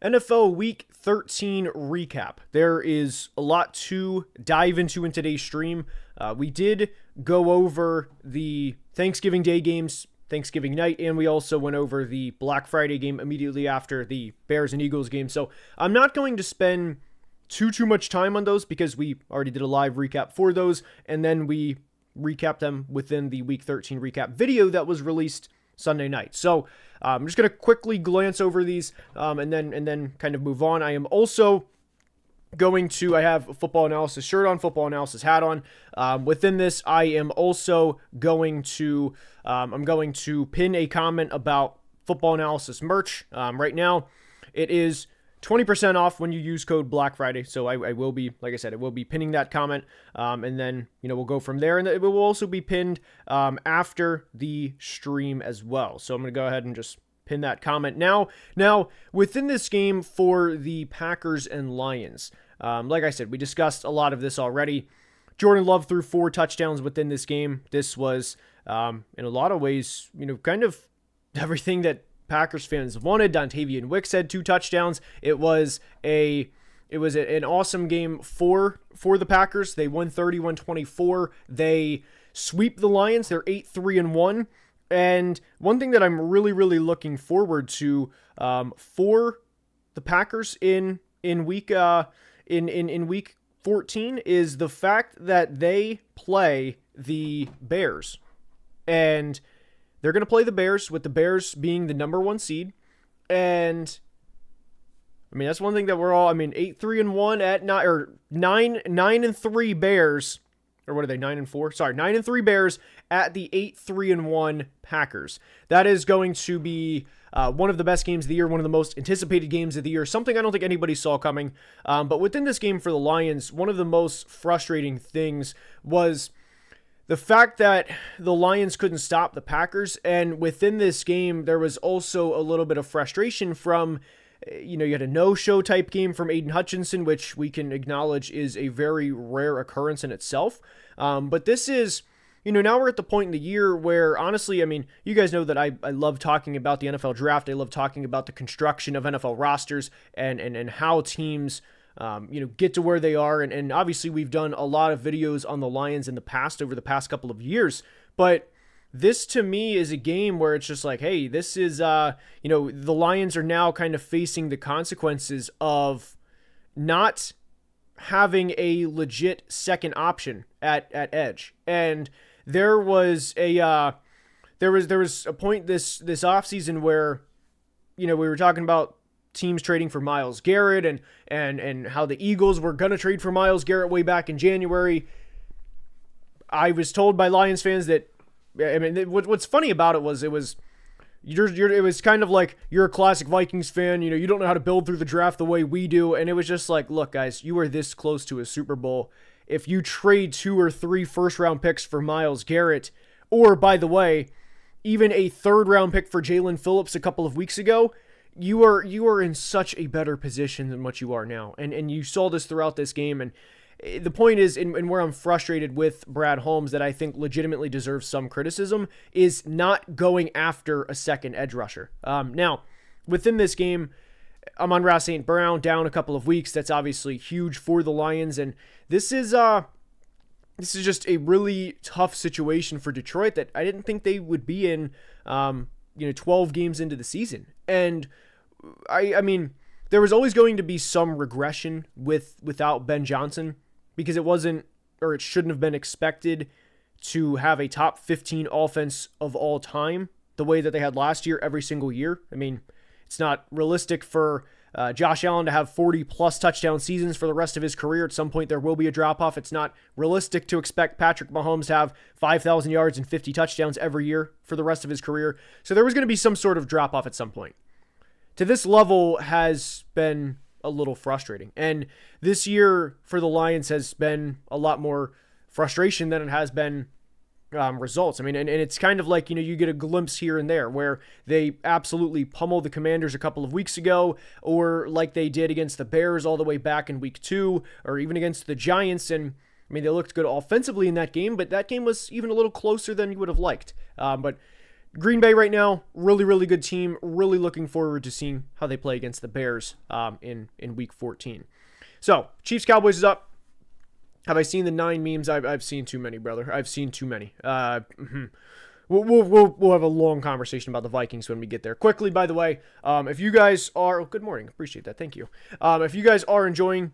NFL Week 13 recap. There is a lot to dive into in today's stream. We did go over the Thanksgiving Day games, Thanksgiving night, and we also went over the Black Friday game immediately after the Bears and Eagles game. So I'm not going to spend too much time on those because we already did a live recap for those, and then we recapped them within the Week 13 recap video that was released Sunday night. So I'm just going to quickly glance over these and then kind of move on. I am also going to, I have a football analysis shirt on, football analysis hat on. Within this, I am also going to, I'm going to pin a comment about football analysis merch. Right now, it is 20% off when you use code Black Friday. So I will be, like I said, I will be pinning that comment. And then, we'll go from there. And it will also be pinned after the stream as well. So I'm going to go ahead and just pin that comment now. Now, within this game for the Packers and Lions, like I said, we discussed a lot of this already. Jordan Love threw 4 touchdowns within this game. This was, in a lot of ways, kind of everything that Packers fans wanted. Dontavian Wicks had 2 touchdowns. It was an awesome game for the Packers. They won 31-24. They sweep the Lions. They're 8-3-1. And one thing that I'm really looking forward to for the Packers in week 14 is the fact that they play the Bears. And they're going to play the Bears, with the Bears being the number 1 seed. And that's one thing that we're all, 8-3-1 at 9-3 Bears, or what are they, 9-4? Sorry, 9-3 Bears at the 8-3-1 Packers. That is going to be one of the best games of the year, one of the most anticipated games of the year, something I don't think anybody saw coming. But within this game for the Lions, one of the most frustrating things was the fact that the Lions couldn't stop the Packers. And within this game, there was also a little bit of frustration from, you had a no-show type game from Aiden Hutchinson, which we can acknowledge is a very rare occurrence in itself. But this is, now we're at the point in the year where, honestly, you guys know that I love talking about the NFL draft. I love talking about the construction of NFL rosters and how teams get to where they are. And obviously we've done a lot of videos on the Lions in the past, over the past couple of years. But this to me is a game where it's just like, hey, this is, the Lions are now kind of facing the consequences of not having a legit second option at edge. And there was a point this offseason where, we were talking about teams trading for Myles Garrett and how the Eagles were going to trade for Myles Garrett way back in January. I was told by Lions fans that, what's funny about it was kind of like, you're a classic Vikings fan, you don't know how to build through the draft the way we do. And it was just like, look guys, you are this close to a Super Bowl. If you trade 2 or 3 first round picks for Myles Garrett, or by the way, even a 3rd round pick for Jalen Phillips a couple of weeks ago, you are in such a better position than what you are now. And you saw this throughout this game. And the point is, and where I'm frustrated with Brad Holmes, that I think legitimately deserves some criticism, is not going after a second edge rusher. Now, within this game, Amon-Ra St. Brown down a couple of weeks. That's obviously huge for the Lions. And this is just a really tough situation for Detroit that I didn't think they would be in, 12 games into the season. And I mean, there was always going to be some regression without Ben Johnson, because it wasn't, or it shouldn't have been expected to have a top 15 offense of all time the way that they had last year every single year. It's not realistic for Josh Allen to have 40-plus touchdown seasons for the rest of his career. At some point, there will be a drop-off. It's not realistic to expect Patrick Mahomes to have 5,000 yards and 50 touchdowns every year for the rest of his career. So there was going to be some sort of drop-off at some point. To this level has been a little frustrating. And this year for the Lions has been a lot more frustration than it has been results. And it's kind of like, you get a glimpse here and there where they absolutely pummeled the Commanders a couple of weeks ago, or like they did against the Bears all the way back in week 2, or even against the Giants. And they looked good offensively in that game, but that game was even a little closer than you would have liked. But Green Bay right now, really, really good team. Really looking forward to seeing how they play against the Bears in Week 14. So, Chiefs-Cowboys is up. Have I seen the 9 memes? I've seen too many, brother. I've seen too many. We'll have a long conversation about the Vikings when we get there. Quickly, by the way, if you guys are... Oh, good morning. Appreciate that. Thank you. If you guys are enjoying,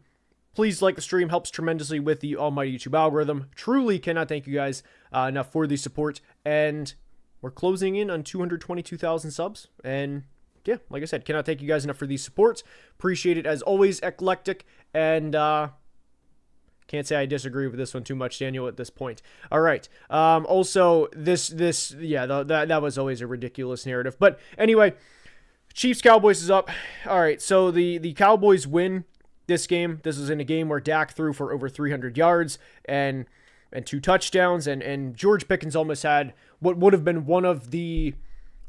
please like the stream. Helps tremendously with the almighty YouTube algorithm. Truly cannot thank you guys enough for the support. And we're closing in on 222,000 subs. And yeah, like I said, cannot thank you guys enough for the support. Appreciate it as always, eclectic. And can't say I disagree with this one too much, Daniel, at this point. All right. Also, that was always a ridiculous narrative. But anyway, Chiefs-Cowboys is up. All right, so the Cowboys win this game. This was in a game where Dak threw for over 300 yards and 2 touchdowns, and George Pickens almost had what would have been one of the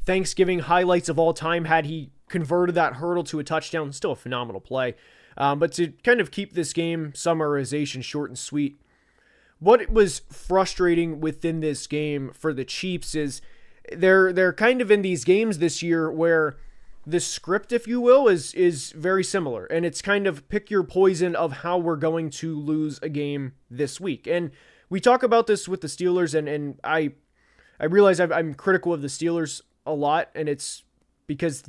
Thanksgiving highlights of all time had he converted that hurdle to a touchdown. Still a phenomenal play. But to kind of keep this game summarization short and sweet, what was frustrating within this game for the Chiefs is they're kind of in these games this year where the script, if you will, is very similar. And it's kind of pick your poison of how we're going to lose a game this week. And we talk about this with the Steelers, and I realize I'm critical of the Steelers a lot, and it's because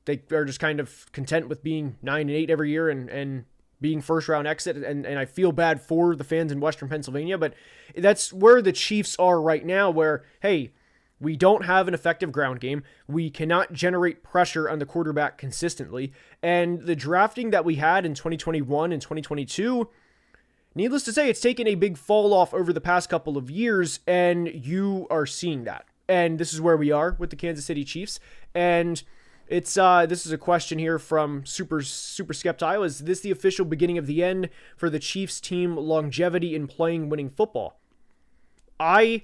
they are just kind of content with being 9-8 every year and being first round exit. And I feel bad for the fans in Western Pennsylvania, but that's where the Chiefs are right now, where, hey, we don't have an effective ground game. We cannot generate pressure on the quarterback consistently. And the drafting that we had in 2021 and 2022, needless to say, it's taken a big fall off over the past couple of years, and you are seeing that. And this is where we are with the Kansas City Chiefs. And it's this is a question here from Super Skeptile. Is this the official beginning of the end for the Chiefs team longevity in playing winning football? I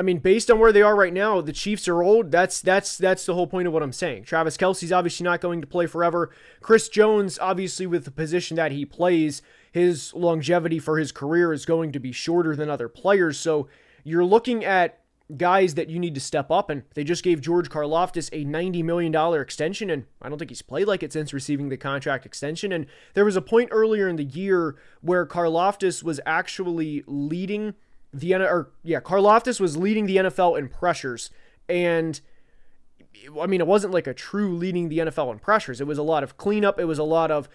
mean, based on where they are right now, the Chiefs are old. That's the whole point of what I'm saying. Travis Kelce's obviously not going to play forever. Chris Jones, obviously with the position that he plays, his longevity for his career is going to be shorter than other players. So you're looking at guys that you need to step up, and they just gave George Karlaftis a $90 million extension, and I don't think he's played like it since receiving the contract extension. And there was a point earlier in the year where Karlaftis was actually leading Karlaftis was leading the NFL in pressures, and I mean, it wasn't like a true leading the NFL in pressures. It was a lot of cleanup. It was a lot of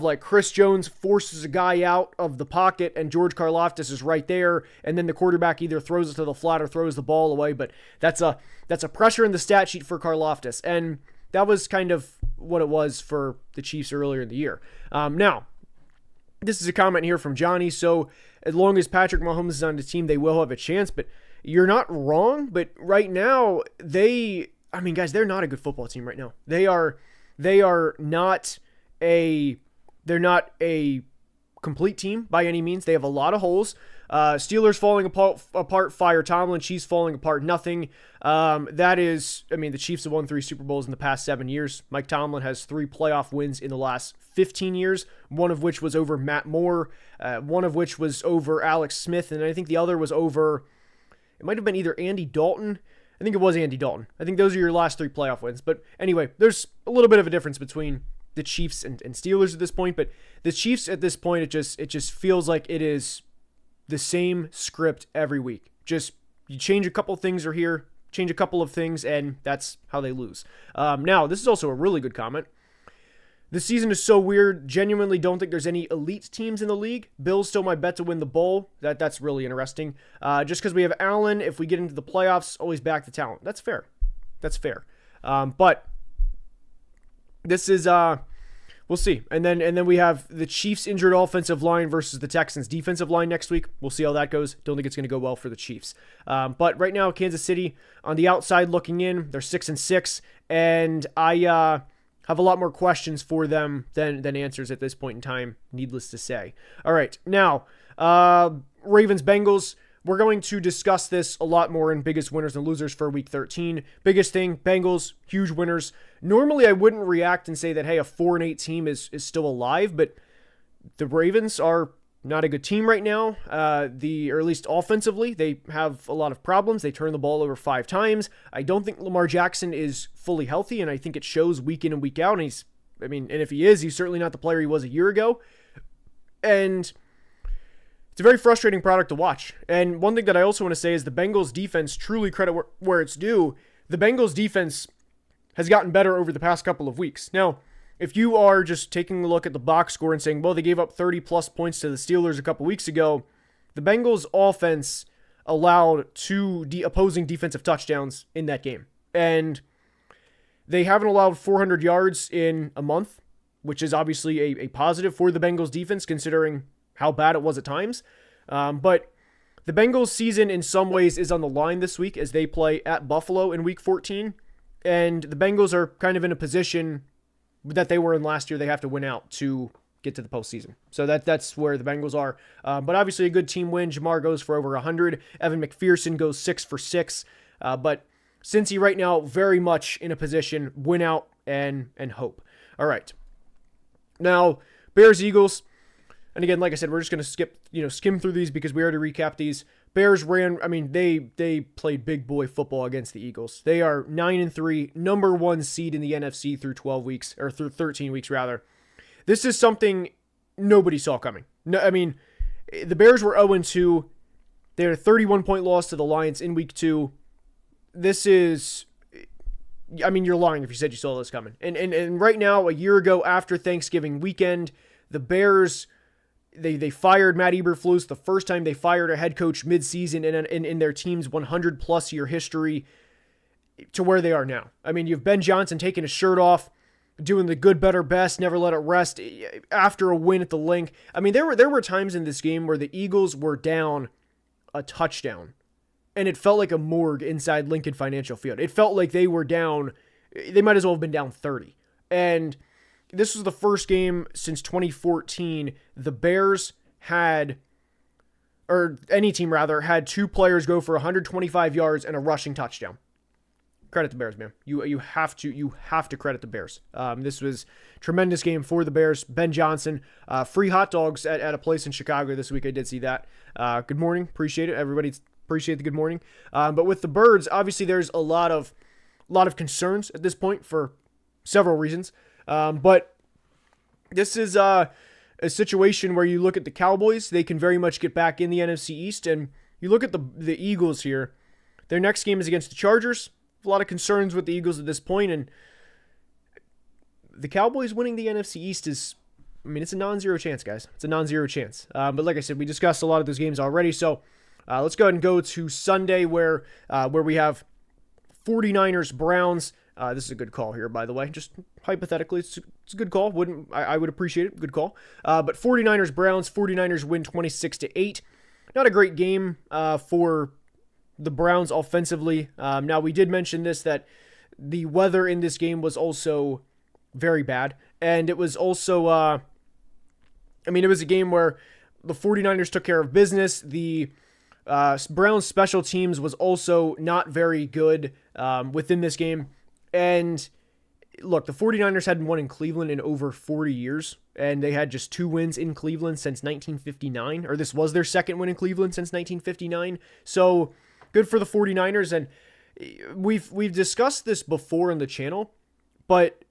like Chris Jones forces a guy out of the pocket and George Karlaftis is right there. And then the quarterback either throws it to the flat or throws the ball away. But that's a pressure in the stat sheet for Karlaftis. And that was kind of what it was for the Chiefs earlier in the year. Now, this is a comment here from Johnny. So as long as Patrick Mahomes is on the team, they will have a chance, but you're not wrong, but right now they're not a good football team right now. They're not a complete team by any means. They have a lot of holes. Steelers falling apart, fire Tomlin. Chiefs falling apart, nothing. The Chiefs have won 3 Super Bowls in the past 7 years. Mike Tomlin has 3 playoff wins in the last 15 years, one of which was over Matt Moore, one of which was over Alex Smith, and I think the other was over... It might have been either Andy Dalton. I think it was Andy Dalton. I think those are your last 3 playoff wins. But anyway, there's a little bit of a difference between the Chiefs and Steelers at this point. But the Chiefs at this point, it just feels like it is the same script every week. Just you change a couple things or here, change a couple of things, and that's how they lose. Now, this is also a really good comment. This season is so weird. Genuinely don't think there's any elite teams in the league. Bills still my bet to win the bowl. That's really interesting. Just because we have Allen, if we get into the playoffs, always back the talent. That's fair. But this is we'll see. And then we have the Chiefs injured offensive line versus the Texans defensive line next week. We'll see how that goes. Don't think it's going to go well for the Chiefs. But right now, Kansas City on the outside looking in, they're 6-6, and I have a lot more questions for them than answers at this point in time, needless to say. All right, now, Ravens-Bengals. We're going to discuss this a lot more in biggest winners and losers for Week 13. Biggest thing, Bengals, huge winners. Normally, I wouldn't react and say that, hey, a 4-8 team is still alive, but the Ravens are not a good team right now. Or at least offensively, they have a lot of problems. They turn the ball over 5 times. I don't think Lamar Jackson is fully healthy, and I think it shows week in and week out. And if he is, he's certainly not the player he was a year ago. And it's a very frustrating product to watch. And one thing that I also want to say is the Bengals defense, truly credit where it's due. The Bengals defense has gotten better over the past couple of weeks. Now, if you are just taking a look at the box score and saying, well, they gave up 30 plus points to the Steelers a couple weeks ago, the Bengals offense allowed 2 opposing defensive touchdowns in that game. And they haven't allowed 400 yards in a month, which is obviously a positive for the Bengals defense considering how bad it was at times. But the Bengals season in some ways is on the line this week as they play at Buffalo in week 14. And the Bengals are kind of in a position that they were in last year. They have to win out to get to the postseason. So that's where the Bengals are. But obviously a good team win. Jamar goes for over 100. Evan McPherson goes 6 for 6. But Cincy right now very much in a position, win out and hope. All right. Now, Bears-Eagles. And again, like I said, we're just going to skim through these because we already recapped these. Bears they played big boy football against the Eagles. They are 9-3, number 1 seed in the NFC through 12 weeks, or through 13 weeks rather. This is something nobody saw coming. No, the Bears were 0-2. They had a 31-point loss to the Lions in week 2. This is, you're lying if you said you saw this coming. And right now, a year ago after Thanksgiving weekend, the Bears, They fired Matt Eberflus, the first time they fired a head coach midseason in their team's 100-plus year history, to where they are now. You have Ben Johnson taking his shirt off, doing the good, better, best, never let it rest after a win at the Link. There were times in this game where the Eagles were down a touchdown, and it felt like a morgue inside Lincoln Financial Field. It felt like they were down, they might as well have been down 30. And this was the first game since 2014 the Bears had, or any team rather, had 2 players go for 125 yards and a rushing touchdown. Credit the Bears, man. You have to credit the Bears. This was a tremendous game for the Bears. Ben Johnson, free hot dogs at a place in Chicago this week. I did see that. Good morning. Appreciate it. Everybody appreciate the good morning. But with the Birds, obviously there's a lot of concerns at this point for several reasons. But this is a situation where you look at the Cowboys, they can very much get back in the NFC East, and you look at the Eagles here. Their next game is against the Chargers. A lot of concerns with the Eagles at this point, and the Cowboys winning the NFC East is, it's a non-zero chance, guys. It's a non-zero chance. But like I said, we discussed a lot of those games already, so let's go ahead and go to Sunday where we have 49ers, Browns. This is a good call here, by the way. Just hypothetically, it's a good call. I would appreciate it. Good call. But 49ers, Browns. 49ers win 26-8. Not a great game for the Browns offensively. Now, we did mention this, that the weather in this game was also very bad. And it was also, it was a game where the 49ers took care of business. The Browns special teams was also not very good within this game. And look, the 49ers hadn't won in Cleveland in over 40 years, and they had just 2 wins in Cleveland since 1959, or this was their second win in Cleveland since 1959. So good for the 49ers, and we've discussed this before on the channel, but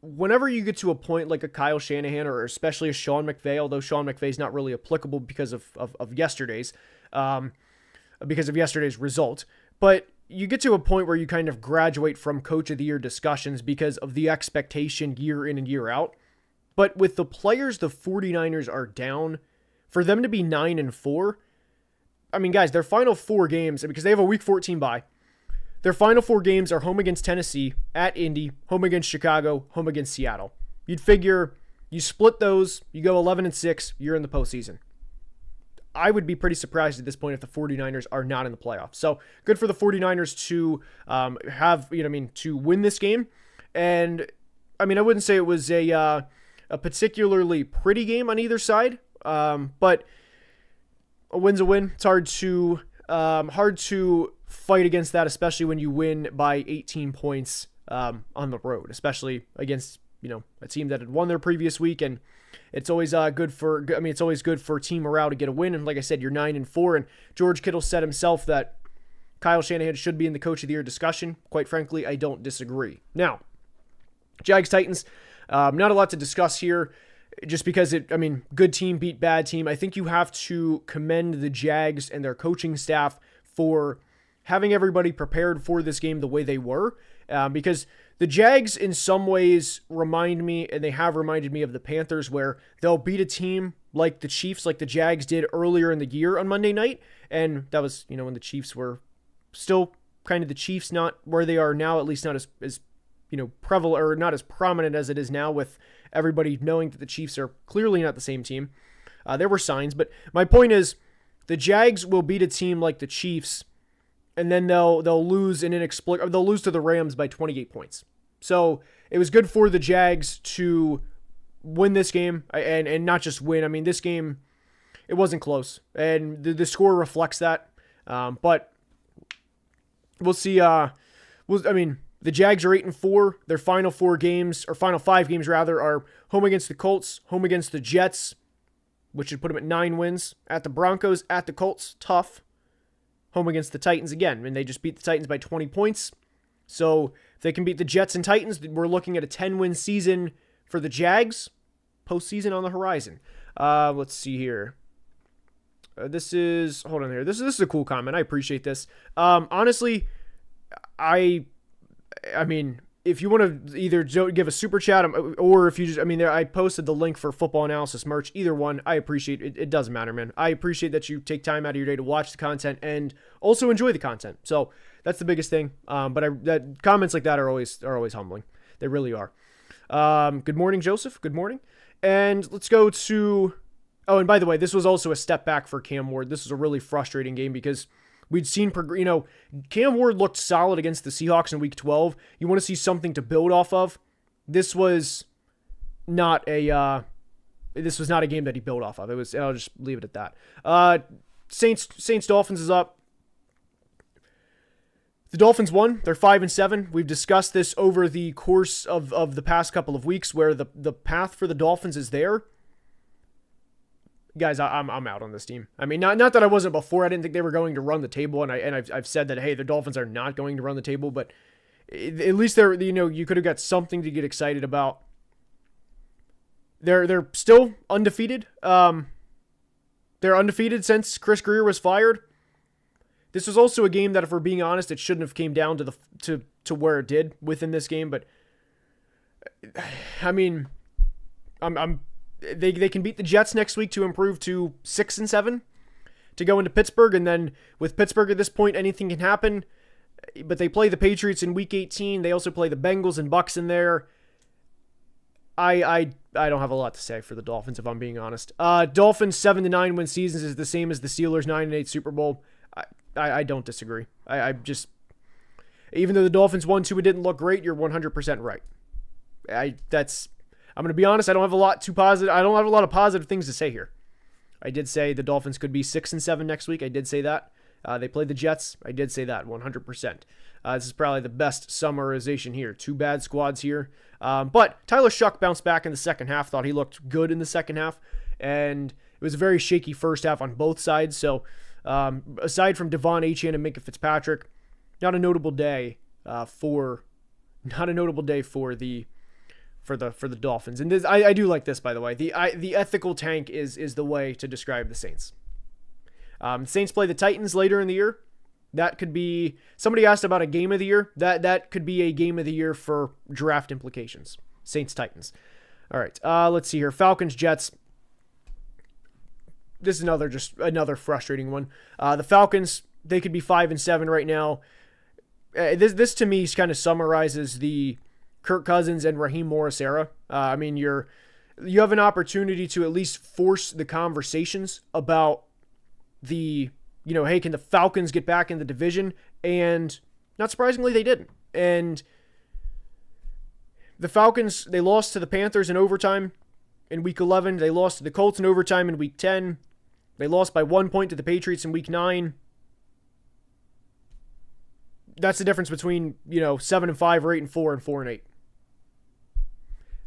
whenever you get to a point like a Kyle Shanahan or especially a Sean McVay, although Sean McVay's not really applicable because of yesterday's result, but you get to a point where you kind of graduate from Coach of the Year discussions because of the expectation year in and year out. But with the players the 49ers are down, for them to be 9-4, guys, their final 4 games, because they have a Week 14 bye, their final 4 games are home against Tennessee, at Indy, home against Chicago, home against Seattle. You'd figure you split those, you go 11-6, you're in the postseason. I would be pretty surprised at this point if the 49ers are not in the playoffs. So good for the 49ers to to win this game. And I wouldn't say it was a particularly pretty game on either side, but a win's a win. It's hard to fight against that, especially when you win by 18 points on the road, especially against a team that had won their previous week, and it's always it's always good for team morale to get a win. And like I said, you're 9-4, and George Kittle said himself that Kyle Shanahan should be in the Coach of the Year discussion. Quite frankly, I don't disagree. Now, Jags Titans, not a lot to discuss here, just because good team beat bad team. I think you have to commend the Jags and their coaching staff for having everybody prepared for this game the way they were, because the Jags in some ways remind me, and they have reminded me of the Panthers, where they'll beat a team like the Chiefs, like the Jags did earlier in the year on Monday night, and that was, when the Chiefs were still kind of the Chiefs, not where they are now, at least not as prevalent or not as prominent as it is now, with everybody knowing that the Chiefs are clearly not the same team. There were signs, but my point is the Jags will beat a team like the Chiefs, and then they'll lose they'll lose to the Rams by 28 points. So it was good for the Jags to win this game, and not just win. This game, it wasn't close, and the score reflects that. But we'll see. The Jags are 8-4. Their final 5 games are home against the Colts, home against the Jets, which should put them at 9 wins, at the Broncos, at the Colts, tough, home against the Titans again, and they just beat the Titans by 20 points. So if they can beat the Jets and Titans, we're looking at a 10-win season for the Jags, postseason on the horizon. Let's see here. This is a cool comment. I appreciate this. Honestly, I if you want to either give a super chat, or if you just, I posted the link for Football Analysis merch. Either one, I appreciate it. It doesn't matter, man. I appreciate that you take time out of your day to watch the content and also enjoy the content. So that's the biggest thing. But comments like that are always humbling. They really are. Good morning, Joseph. Good morning. And let's go to. Oh, and by the way, this was also a step back for Cam Ward. This was a really frustrating game because we'd seen, Cam Ward looked solid against the Seahawks in Week 12. You want to see something to build off of. This was not a game that he built off of. I'll just leave it at that. Saints Dolphins is up. The Dolphins won. They're 5-7. We've discussed this over the course of the past couple of weeks, where the path for the Dolphins is there. Guys, I'm out on this team. Not that I wasn't before. I didn't think they were going to run the table, and I've said that, hey, the Dolphins are not going to run the table, but at least you could have got something to get excited about. They're still undefeated. They're undefeated since Chris Greer was fired. This was also a game that, if we're being honest, it shouldn't have came down to where it did within this game, but They can beat the Jets next week to improve to 6-7 to go into Pittsburgh, and then with Pittsburgh at this point, anything can happen. But they play the Patriots in Week 18. They also play the Bengals and Bucs in there. I don't have a lot to say for the Dolphins, if I'm being honest. Dolphins 7-9 win seasons is the same as the Steelers 9-8 Super Bowl. I don't disagree. I just, even though the Dolphins won 2, it didn't look great. You're 100% right. I'm going to be honest, I don't have a lot of positive things to say here. I did say the Dolphins could be 6-7 next week. I did say that. They played the Jets. I did say that 100%. This is probably the best summarization here. 2 bad squads here. But Tyler Shuck bounced back in the second half. Thought he looked good in the second half. And it was a very shaky first half on both sides. So aside from Devon Achane and Minka Fitzpatrick, not a notable day for the Dolphins. And this, I do like this, by the way. The ethical tank is the way to describe the Saints. Saints play the Titans later in the year. That could be, somebody asked about a game of the year. That could be a game of the year for draft implications. Saints Titans. All right. Let's see here. Falcons Jets. This is another frustrating one. The Falcons, they could be 5-7 right now. This to me kind of summarizes the Kirk Cousins and Raheem Morris era. You have an opportunity to at least force the conversations about hey, can the Falcons get back in the division? And not surprisingly, they didn't. And the Falcons, they lost to the Panthers in overtime in Week 11. They lost to the Colts in overtime in Week 10. They lost by 1 point to the Patriots in Week 9. That's the difference between, 7-5 or 8-4 and 4-8.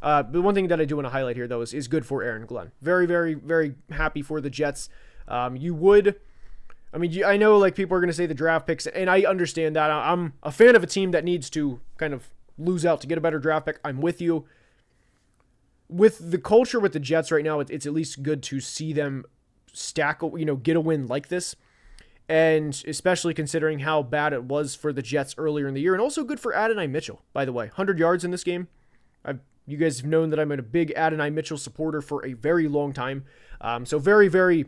The one thing that I do want to highlight here, though, is good for Aaron Glenn. Very, very, very happy for the Jets. I know like people are going to say the draft picks, and I understand that. I'm a fan of a team that needs to kind of lose out to get a better draft pick. I'm with you. With the culture with the Jets right now, it's at least good to see them get a win like this. And especially considering how bad it was for the Jets earlier in the year. And also good for Adonai Mitchell, by the way. 100 yards in this game. You guys have known that I'm a big Adonai Mitchell supporter for a very long time. So very, very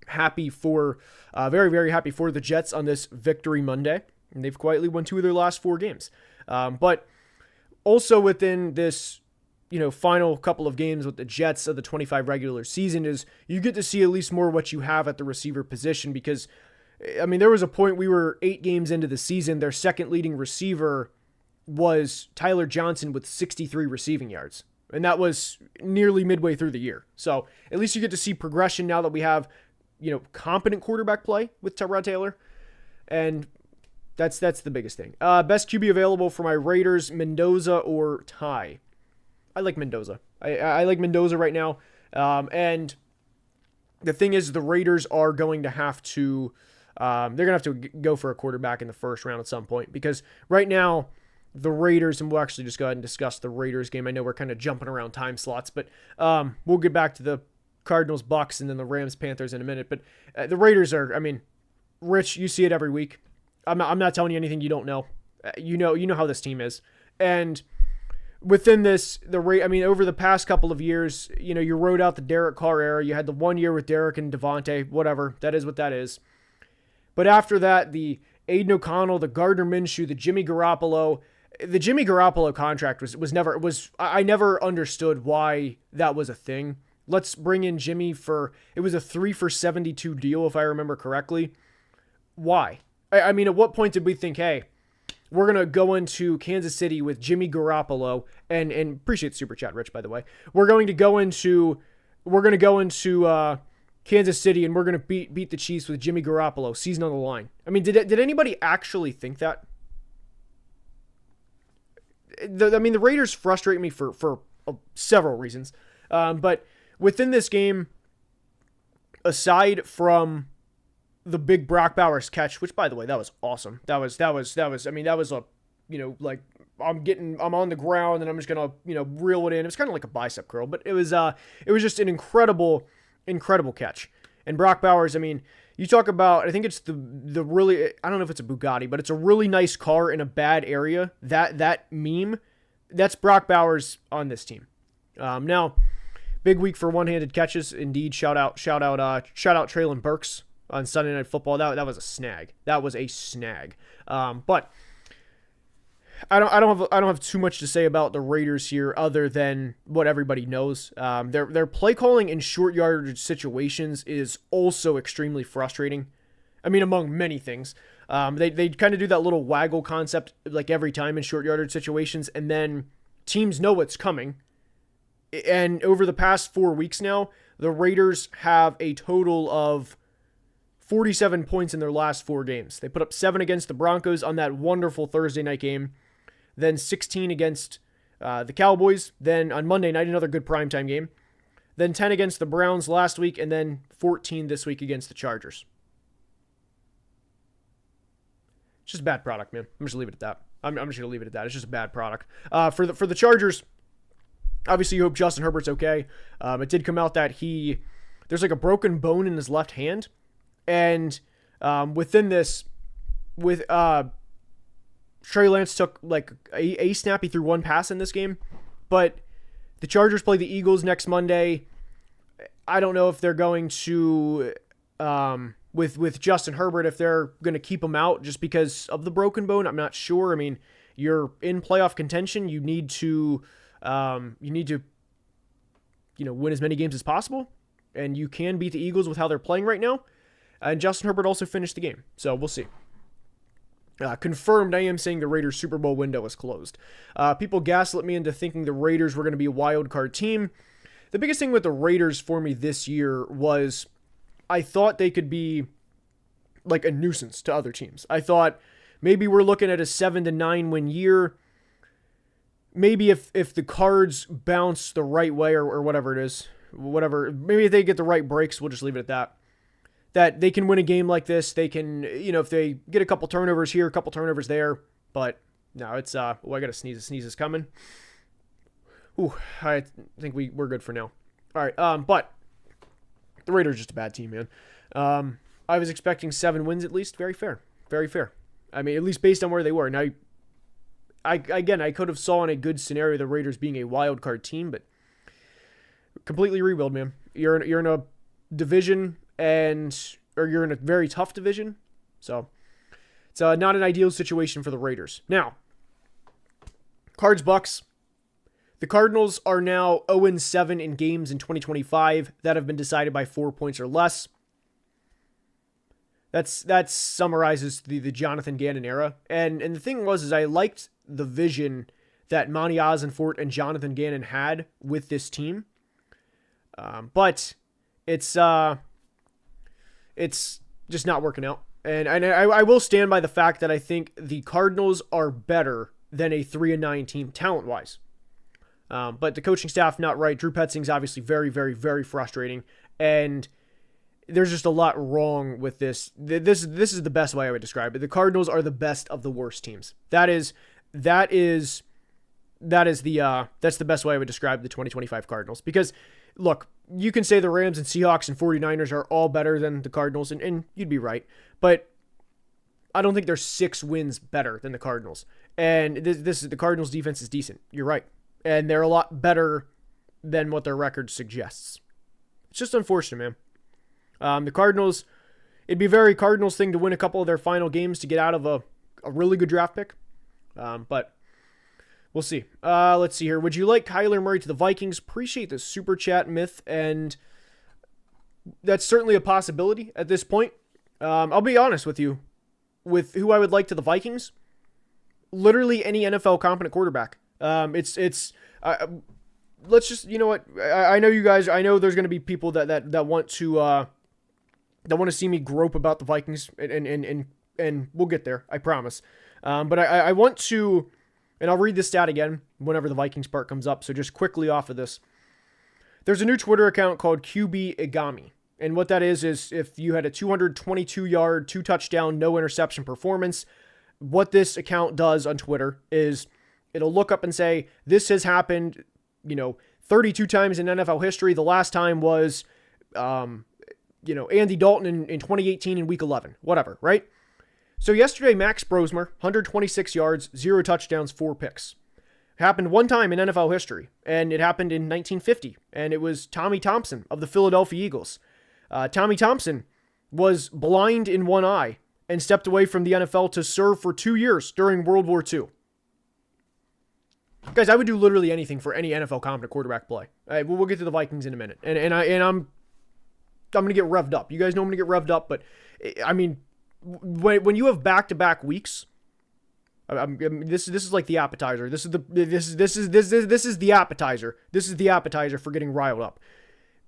happy for the Jets on this Victory Monday. And they've quietly won 2 of their last 4 games. But also within this final couple of games with the Jets of the 25 regular season is you get to see at least more what you have at the receiver position, because there was a point we were 8 games into the season. Their second leading receiver was Tyler Johnson with 63 receiving yards. And that was nearly midway through the year. So at least you get to see progression now that we have, competent quarterback play with Tyrod Taylor. And that's the biggest thing. Best QB available for my Raiders, Mendoza or Ty. I like Mendoza. I like Mendoza right now. And the thing is, the Raiders are going to have to, they're going to have to go for a quarterback in the first round at some point, because right now the Raiders, and we'll actually just go ahead and discuss the Raiders game. I know we're kind of jumping around time slots, but we'll get back to the Cardinals, Bucks, and then the Rams, Panthers in a minute. But the Raiders are, Rich, you see it every week. I'm not telling you anything you don't know. You know how this team is. And within this, over the past couple of years, you rode out the Derek Carr era. You had the 1 year with Derek and Devontae, whatever. That is what that is. But after that, the Aiden O'Connell, the Gardner Minshew, the Jimmy Garoppolo contract I never understood why that was a thing. Let's bring in Jimmy it was a 3 for $72 deal, if I remember correctly. Why? At what point did we think, hey, we're going to go into Kansas City with Jimmy Garoppolo, and appreciate the super chat, Rich, by the way. We're going to go into Kansas City, and we're going to beat the Chiefs with Jimmy Garoppolo, season on the line. Did anybody actually think that? The Raiders frustrate me for several reasons. But within this game, aside from the big Brock Bowers catch, which, by the way, that was awesome. That was a, I'm on the ground and I'm just going to, reel it in. It was kind of like a bicep curl, but it was just an incredible catch. And Brock Bowers, you talk about, I think it's the really, I don't know if it's a Bugatti, but it's a really nice car in a bad area. That meme, that's Brock Bowers on this team. Now, big week for one-handed catches. Indeed, shout out Traylon Burks on Sunday Night Football. That was a snag. That was a snag. But I don't have too much to say about the Raiders here other than what everybody knows. Their play calling in short yardage situations is also extremely frustrating. Among many things. They kind of do that little waggle concept like every time in short yardage situations, and then teams know what's coming. And over the past 4 weeks now, the Raiders have a total of 47 points in their last 4 games. They put up 7 against the Broncos on that wonderful Thursday night game, then 16 against the Cowboys, then on Monday night, another good primetime game, then 10 against the Browns last week, and then 14 this week against the Chargers. It's just a bad product, man. I'm just going to leave it at that. I'm just going to leave it at that. It's just a bad product. For the Chargers, obviously you hope Justin Herbert's okay. It did come out that there's like a broken bone in his left hand. And within this, with Trey Lance took like a snap. He threw 1 pass in this game. But the Chargers play the Eagles next Monday. I don't know if they're going to, with Justin Herbert, if they're going to keep him out just because of the broken bone. I'm not sure. You're in playoff contention. You need to win as many games as possible. And you can beat the Eagles with how they're playing right now. And Justin Herbert also finished the game. So we'll see. Confirmed, I am saying the Raiders Super Bowl window is closed. People gaslit me into thinking the Raiders were going to be a wild card team. The biggest thing with the Raiders for me this year was I thought they could be like a nuisance to other teams. I thought maybe we're looking at a 7-9 win year. maybe if the cards bounce the right way or whatever it is, whatever, maybe if they get the right breaks, we'll just leave it at that. That they can win a game like this. They can, if they get a couple turnovers here, a couple turnovers there. But no, it's, I got to sneeze. A sneeze is coming. Ooh, I think we're good for now. All right, but the Raiders are just a bad team, man. I was expecting 7 wins at least. Very fair. Very fair. I mean, at least based on where they were. Now, I could have saw in a good scenario the Raiders being a wild card team, but completely rebuild, man. You're in a division or you're in a very tough division, so it's not an ideal situation for the Raiders. Now, Cards Bucks. The Cardinals are now 0-7 in games in 2025 that have been decided by 4 points or less. That summarizes the Jonathan Gannon era. And the thing is I liked the vision that Monty Ossenfort and Jonathan Gannon had with this team. But it's just not working out. And I will stand by the fact that I think the Cardinals are better than a 3-9 team talent-wise. But the coaching staff, not right. Drew Petzing's obviously very, very, very frustrating. And there's just a lot wrong with this. This is the best way I would describe it. The Cardinals are the best of the worst teams. That's the best way I would describe the 2025 Cardinals. Because, look, you can say the Rams and Seahawks and 49ers are all better than the Cardinals, and you'd be right. But I don't think they're 6 wins better than the Cardinals. And the Cardinals' defense is decent. You're right. And they're a lot better than what their record suggests. It's just unfortunate, man. The Cardinals, it'd be a very Cardinals thing to win a couple of their final games to get out of a really good draft pick. But we'll see. Let's see here. Would you like Kyler Murray to the Vikings? Appreciate the super chat, Myth. And that's certainly a possibility at this point. I'll be honest with you. With who I would like to the Vikings, literally any NFL competent quarterback. Let's just, you know what? I know you guys, I know there's going to be people that want to see me grope about the Vikings and we'll get there. I promise. But I want to, and I'll read this stat again whenever the Vikings part comes up. So just quickly off of this, there's a new Twitter account called QB Igami. And what that is if you had a 222-yard, 2-touchdown, no interception performance, what this account does on Twitter is it'll look up and say, this has happened, 32 times in NFL history. The last time was, Andy Dalton in 2018 in week 11, whatever, right? So yesterday, Max Brosmer, 126 yards, 0 touchdowns, 4 picks. Happened one time in NFL history, and it happened in 1950, and it was Tommy Thompson of the Philadelphia Eagles. Tommy Thompson was blind in one eye and stepped away from the NFL to serve for 2 years during World War II. Guys, I would do literally anything for any NFL competent quarterback play. We'll get to the Vikings in a minute, and I'm going to get revved up. You guys know I'm going to get revved up, but I mean, when you have back-to-back weeks, this is like the appetizer. This is the appetizer. This is the appetizer for getting riled up.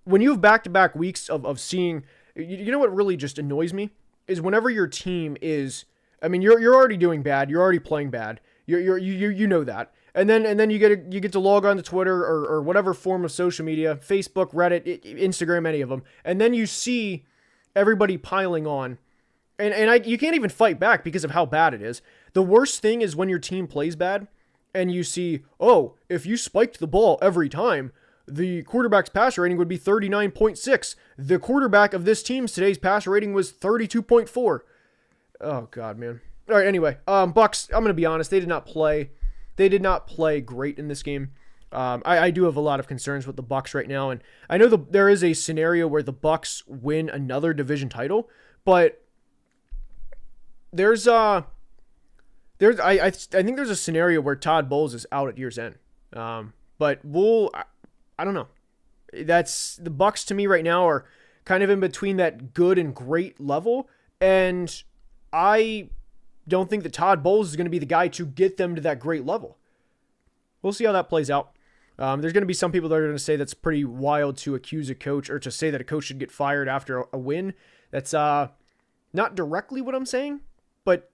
When you have back-to-back weeks of seeing, you know what really just annoys me is whenever your team is, I mean, you're already doing bad. You're already playing bad. You know that. And then you get to log on to Twitter or whatever form of social media, Facebook, Reddit, Instagram, any of them. And then you see everybody piling on. And you can't even fight back because of how bad it is. The worst thing is when your team plays bad and you see, oh, if you spiked the ball every time, the quarterback's passer rating would be 39.6. The quarterback of this team's today's passer rating was 32.4. Oh, God, man. All right, anyway, Bucks, I'm going to be honest, they did not play great in this game. I do have a lot of concerns with the Bucks right now, and I know there is a scenario where the Bucks win another division title, but I think there's a scenario where Todd Bowles is out at year's end. But I don't know. That's the Bucks to me right now are kind of in between that good and great level, and I don't think that Todd Bowles is going to be the guy to get them to that great level. We'll see how that plays out. There's going to be some people that are going to say that's pretty wild to accuse a coach or to say that a coach should get fired after a win. That's not directly what I'm saying, but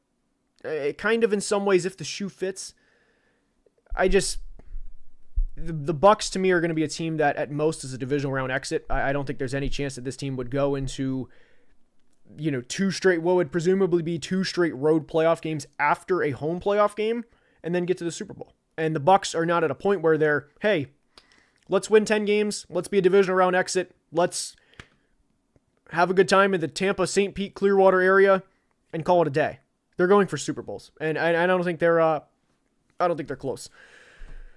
kind of in some ways if the shoe fits. the Bucs to me are going to be a team that at most is a divisional round exit. I don't think there's any chance that this team would go into, what would presumably be 2 straight road playoff games after a home playoff game and then get to the Super Bowl. And the Bucs are not at a point where they're, hey, let's win 10 games. Let's be a divisional round exit. Let's have a good time in the Tampa, St. Pete, Clearwater area and call it a day. They're going for Super Bowls. And I don't think they're close.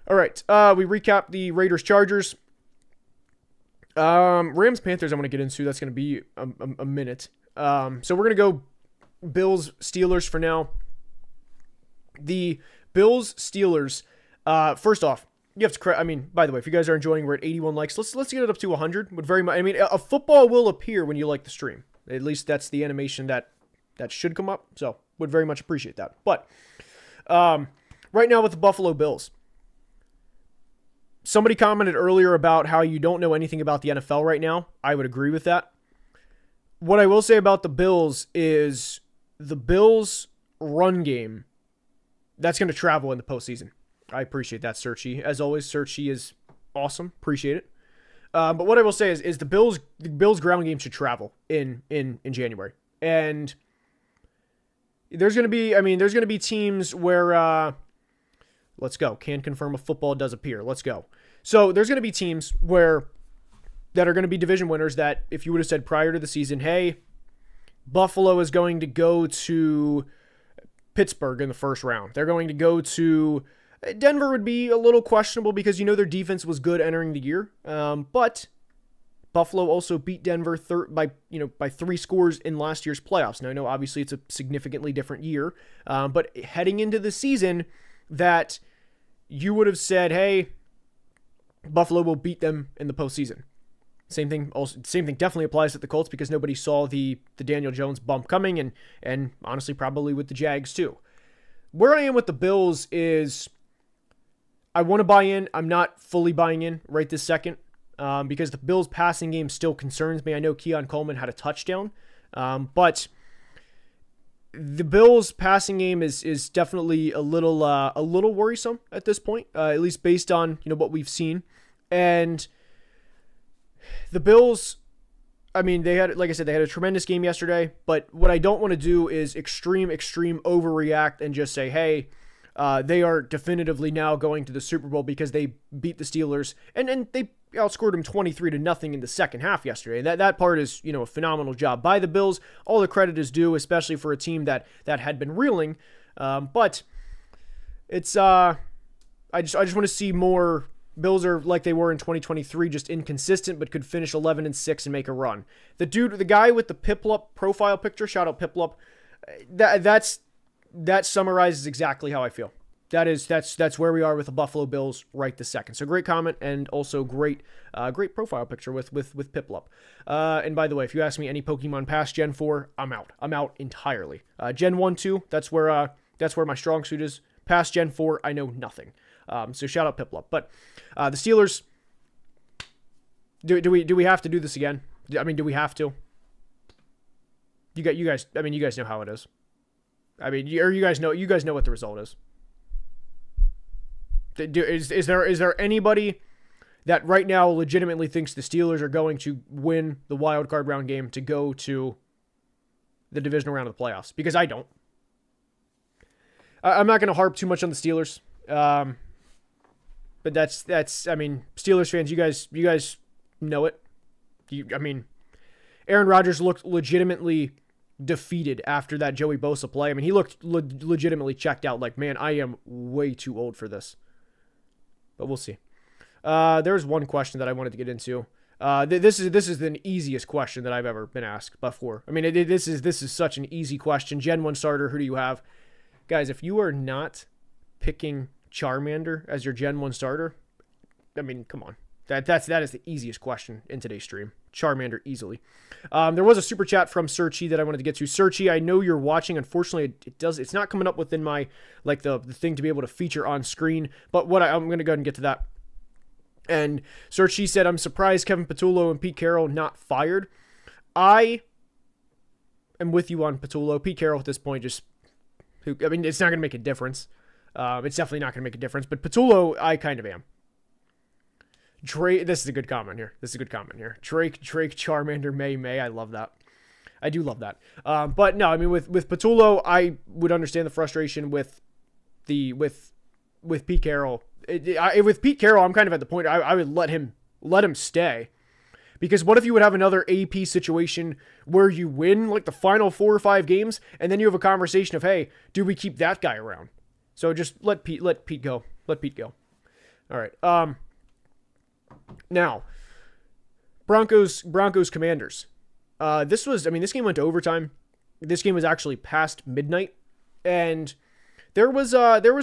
All right. We recap the Raiders Chargers. Rams Panthers I'm going to get into. That's going to be a minute. So we're going to go Bills Steelers for now. The Bills Steelers, first off, you have to by the way, if you guys are enjoying, we're at 81 likes. Let's get it up to 100. Would very much, a football will appear when you like the stream. At least that's the animation that should come up. So would very much appreciate that. But right now with the Buffalo Bills, somebody commented earlier about how you don't know anything about the NFL right now. I would agree with that. What I will say about the Bills is the Bills' run game, that's going to travel in the postseason. I appreciate that, Searchy. As always, Searchy is awesome. Appreciate it. But what I will say is the Bills' ground game should travel in January. And there's going to be teams where, let's go. Can confirm if football does appear. Let's go. So there's going to be teams that are going to be division winners that if you would have said prior to the season, hey, Buffalo is going to go to Pittsburgh in the first round. They're going to go to Denver would be a little questionable because their defense was good entering the year. But Buffalo also beat Denver by 3 scores in last year's playoffs. Now I know obviously it's a significantly different year, but heading into the season that you would have said, hey, Buffalo will beat them in the postseason. Same thing definitely applies to the Colts because nobody saw the Daniel Jones bump coming and honestly probably with the Jags too. Where I am with the Bills is I want to buy in. I'm not fully buying in right this second because the Bills passing game still concerns me. I know Keon Coleman had a touchdown, but the Bills passing game is definitely a little worrisome at this point, at least based on what we've seen. And the Bills, they had, like I said, they had a tremendous game yesterday, but what I don't want to do is extreme overreact and just say, hey, they are definitively now going to the Super Bowl because they beat the Steelers and they outscored them 23-0 in the second half yesterday. That part is, a phenomenal job by the Bills. All the credit is due, especially for a team that had been reeling. But it's, I just want to see more. Bills are like they were in 2023, just inconsistent, but could finish 11-6 and make a run. The guy with the Piplup profile picture, shout out Piplup, that summarizes exactly how I feel. That's where we are with the Buffalo Bills right this second. So great comment and also great profile picture with Piplup. And by the way, if you ask me any Pokemon past Gen 4, I'm out. I'm out entirely. Gen 1, 2, that's where my strong suit is. Past Gen 4, I know nothing. So shout out Piplup. But the Steelers, do we have to do this again? Do we have to? You guys know how it is. You guys know what the result is. Is there anybody that right now legitimately thinks the Steelers are going to win the wild card round game to go to the divisional round of the playoffs? Because I don't. I'm not going to harp too much on the Steelers. But that's Steelers fans, you guys know it. Aaron Rodgers looked legitimately defeated after that Joey Bosa play. He looked legitimately checked out like, man, I am way too old for this. But we'll see. There's one question that I wanted to get into. This is the easiest question that I've ever been asked before. This is such an easy question. Gen 1 starter, who do you have? Guys, if you are not picking Charmander as your Gen 1 starter, come on. That is the easiest question in today's stream. Charmander easily. There was a super chat from Searchy that I wanted to get to. Searchy, I know you're watching. Unfortunately, it's not coming up within my the thing to be able to feature on screen. But I'm going to go ahead and get to that. And Searchy said, I'm surprised Kevin Patullo and Pete Carroll not fired. I am with you on Patullo. Pete Carroll at this point it's not going to make a difference. It's definitely not going to make a difference. But Patullo, I kind of am. Drake, this is a good comment here. Drake, Charmander, May. I love that. I do love that. But no, I mean, with Patullo, I would understand the frustration with Pete Carroll. With Pete Carroll, I'm kind of at the point I would let him stay. Because what if you would have another AP situation where you win like the final 4 or 5 games, and then you have a conversation of, hey, do we keep that guy around? So just let Pete go. Let Pete go. All right. Now, Broncos Commanders. This game went to overtime. This game was actually past midnight, and there was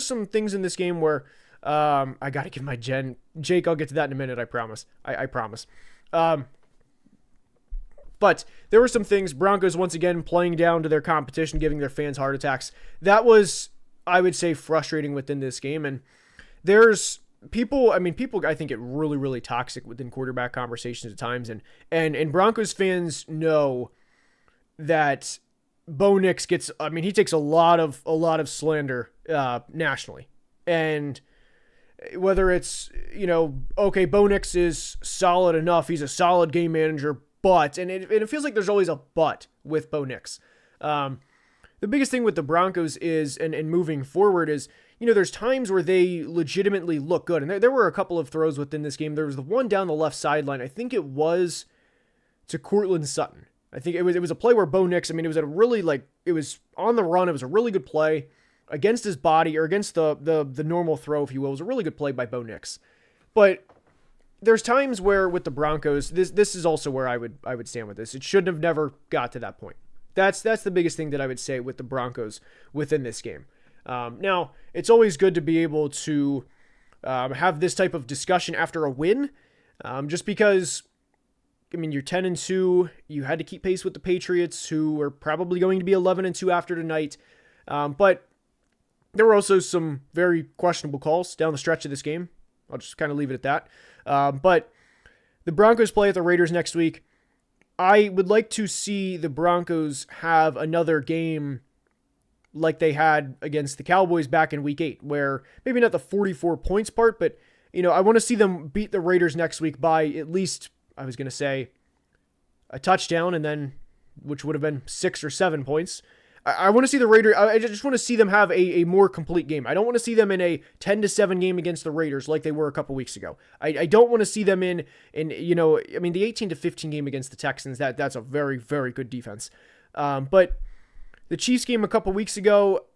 some things in this game where I got to give my Jake. I'll get to that in a minute. I promise. I promise. But there were some things. Broncos once again playing down to their competition, giving their fans heart attacks. That was, I would say, frustrating within this game. And there's people I think get really, really toxic within quarterback conversations at times. And Broncos fans know that Bo Nix gets, he takes a lot of slander nationally. And whether it's, okay, Bo Nix is solid enough, he's a solid game manager, but, and it feels like there's always a but with Bo Nix. The biggest thing with the Broncos is, and moving forward is, there's times where they legitimately look good. And there were a couple of throws within this game. There was the one down the left sideline. I think it was to Courtland Sutton. I think it was a play where Bo Nix, it was at a really, it was on the run. It was a really good play against his body, or against the normal throw, if you will. It was a really good play by Bo Nix. But there's times where with the Broncos, this is also where I would stand with this. It shouldn't have never got to that point. That's the biggest thing that I would say with the Broncos within this game. Now, it's always good to be able to have this type of discussion after a win, just because, you're 10-2. You had to keep pace with the Patriots, who are probably going to be 11-2 after tonight. But there were also some very questionable calls down the stretch of this game. I'll just kind of leave it at that. But the Broncos play at the Raiders next week. I would like to see the Broncos have another game like they had against the Cowboys back in week 8, where maybe not the 44 points part, but, I want to see them beat the Raiders next week by at least, I was going to say, a touchdown, and then, which would have been 6 or 7 points. I want to see the Raiders. I just want to see them have a more complete game. I don't want to see them in a 10-7 game against the Raiders like they were a couple weeks ago. I don't want to see them in the 18-15 game against the Texans. That's a very, very good defense. But the Chiefs game a couple weeks ago,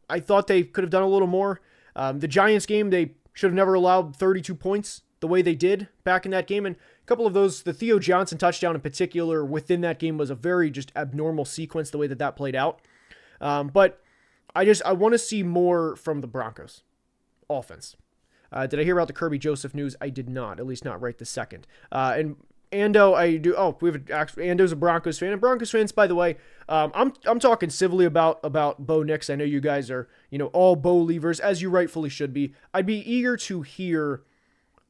I thought they could have done a little more. The Giants game, they should have never allowed 32 points the way they did back in that game. And a couple of those, the Theo Johnson touchdown in particular within that game was a very just abnormal sequence, the way that played out. But I want to see more from the Broncos offense. Did I hear about the Kirby Joseph news? I did not, at least not right this second. And Ando, I do. Oh, Ando's a Broncos fan, and Broncos fans, by the way, I'm talking civilly about Bo Nix. I know you guys are, all Bo leavers, as you rightfully should be. I'd be eager to hear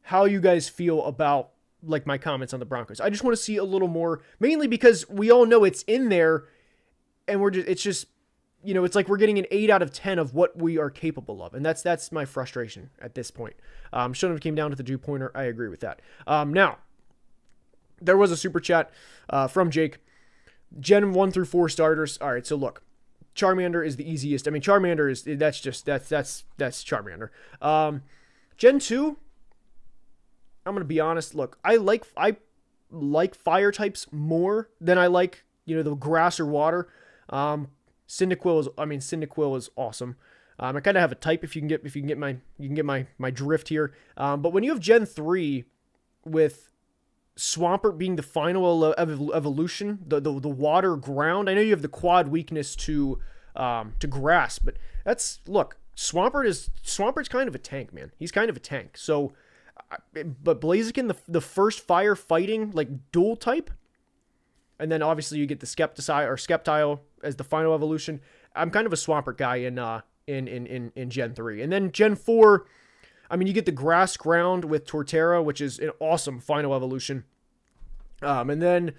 how you guys feel about my comments on the Broncos. I just want to see a little more, mainly because we all know it's in there, and it's just. It's like we're getting an 8 out of 10 of what we are capable of. And that's my frustration at this point. Shouldn't have came down to the 2-pointer. I agree with that. Now, there was a super chat from Jake. Gen 1 through 4 starters. All right, so look. Charmander is the easiest. Charmander is, that's Charmander. Gen 2, I'm going to be honest. Look, I like fire types more than I like, the grass or water. Cyndaquil is awesome. I kind of have a type if you can get my drift here. But when you have Gen 3 with Swampert being the final evolution, the water ground. I know you have the quad weakness to grass, but Swampert's kind of a tank, man. He's kind of a tank. So, but Blaziken, the first fire fighting dual type. And then obviously you get the Skeptile as the final evolution. I'm kind of a Swampert guy in Gen 3. And then Gen 4, you get the grass ground with Torterra, which is an awesome final evolution. And then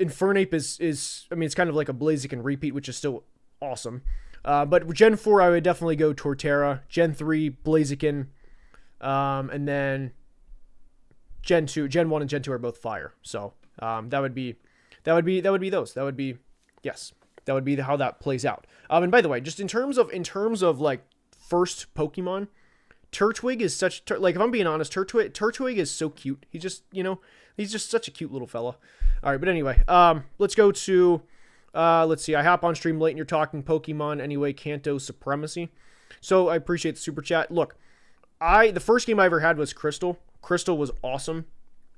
Infernape is it's kind of like a Blaziken repeat, which is still awesome. But Gen 4, I would definitely go Torterra. Gen 3, Blaziken. And then Gen 1 and Gen 2 are both fire. So that would be those. That would be, yes, that would be how that plays out. And by the way, just in terms of like first Pokemon, Turtwig is like, if I'm being honest, Turtwig is so cute. He's just such a cute little fella. All right, but anyway, let's go to, let's see. I hop on stream late and you're talking Pokemon anyway. Kanto Supremacy. So I appreciate the super chat. Look, the first game I ever had was Crystal. Crystal was awesome,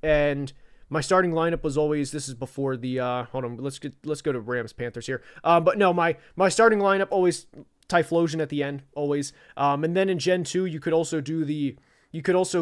and my starting lineup was always, this is before the hold on, let's go to Rams Panthers here. But no, my starting lineup always Typhlosion at the end, always. And then in Gen 2, you could also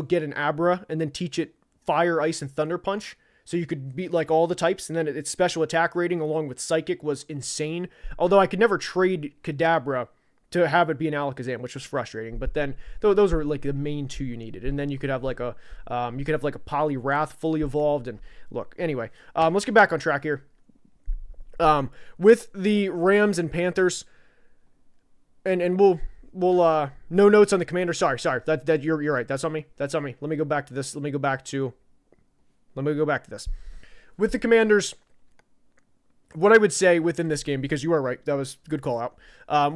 get an Abra and then teach it Fire, Ice, and Thunder Punch. So you could beat like all the types, and then its special attack rating along with Psychic was insane. Although I could never trade Kadabra to have it be an Alakazam, which was frustrating. But then those are like the main two you needed. And then you could have like a Poliwrath fully evolved. And look, anyway, let's get back on track here. With the Rams and Panthers, and we'll no notes on the Commanders. Sorry. That you're right. That's on me. Let me go back to this. Let me go back to this. With the Commanders, what I would say within this game, because you are right, that was a good call out.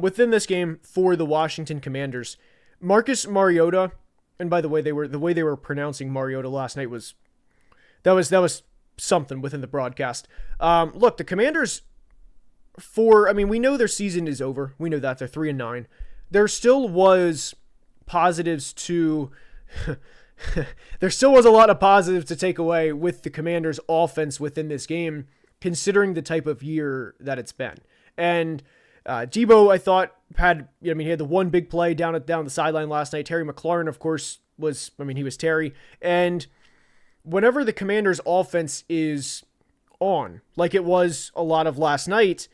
Within this game for the Washington Commanders, Marcus Mariota, and by the way, the way they were pronouncing Mariota last night was something within the broadcast. Look, the Commanders, we know their season is over. We know that they're 3-9. There still was positives to there still was a lot of positives to take away with the Commanders' offense within this game, considering the type of year that it's been. And Debo, I thought, he had the one big play down the sideline last night. Terry McLaurin, of course, he was Terry. And whenever the Commanders' offense is on, like it was a lot of last night,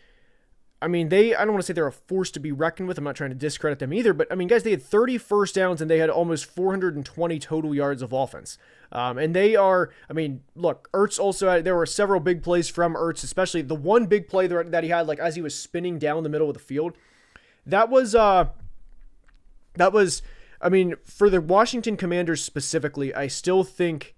I don't want to say they're a force to be reckoned with. I'm not trying to discredit them either, but guys, they had 30 first downs and they had almost 420 total yards of offense. And they are, look, Ertz also there were several big plays from Ertz, especially the one big play that he had, like as he was spinning down the middle of the field. That was, for the Washington Commanders specifically, I still think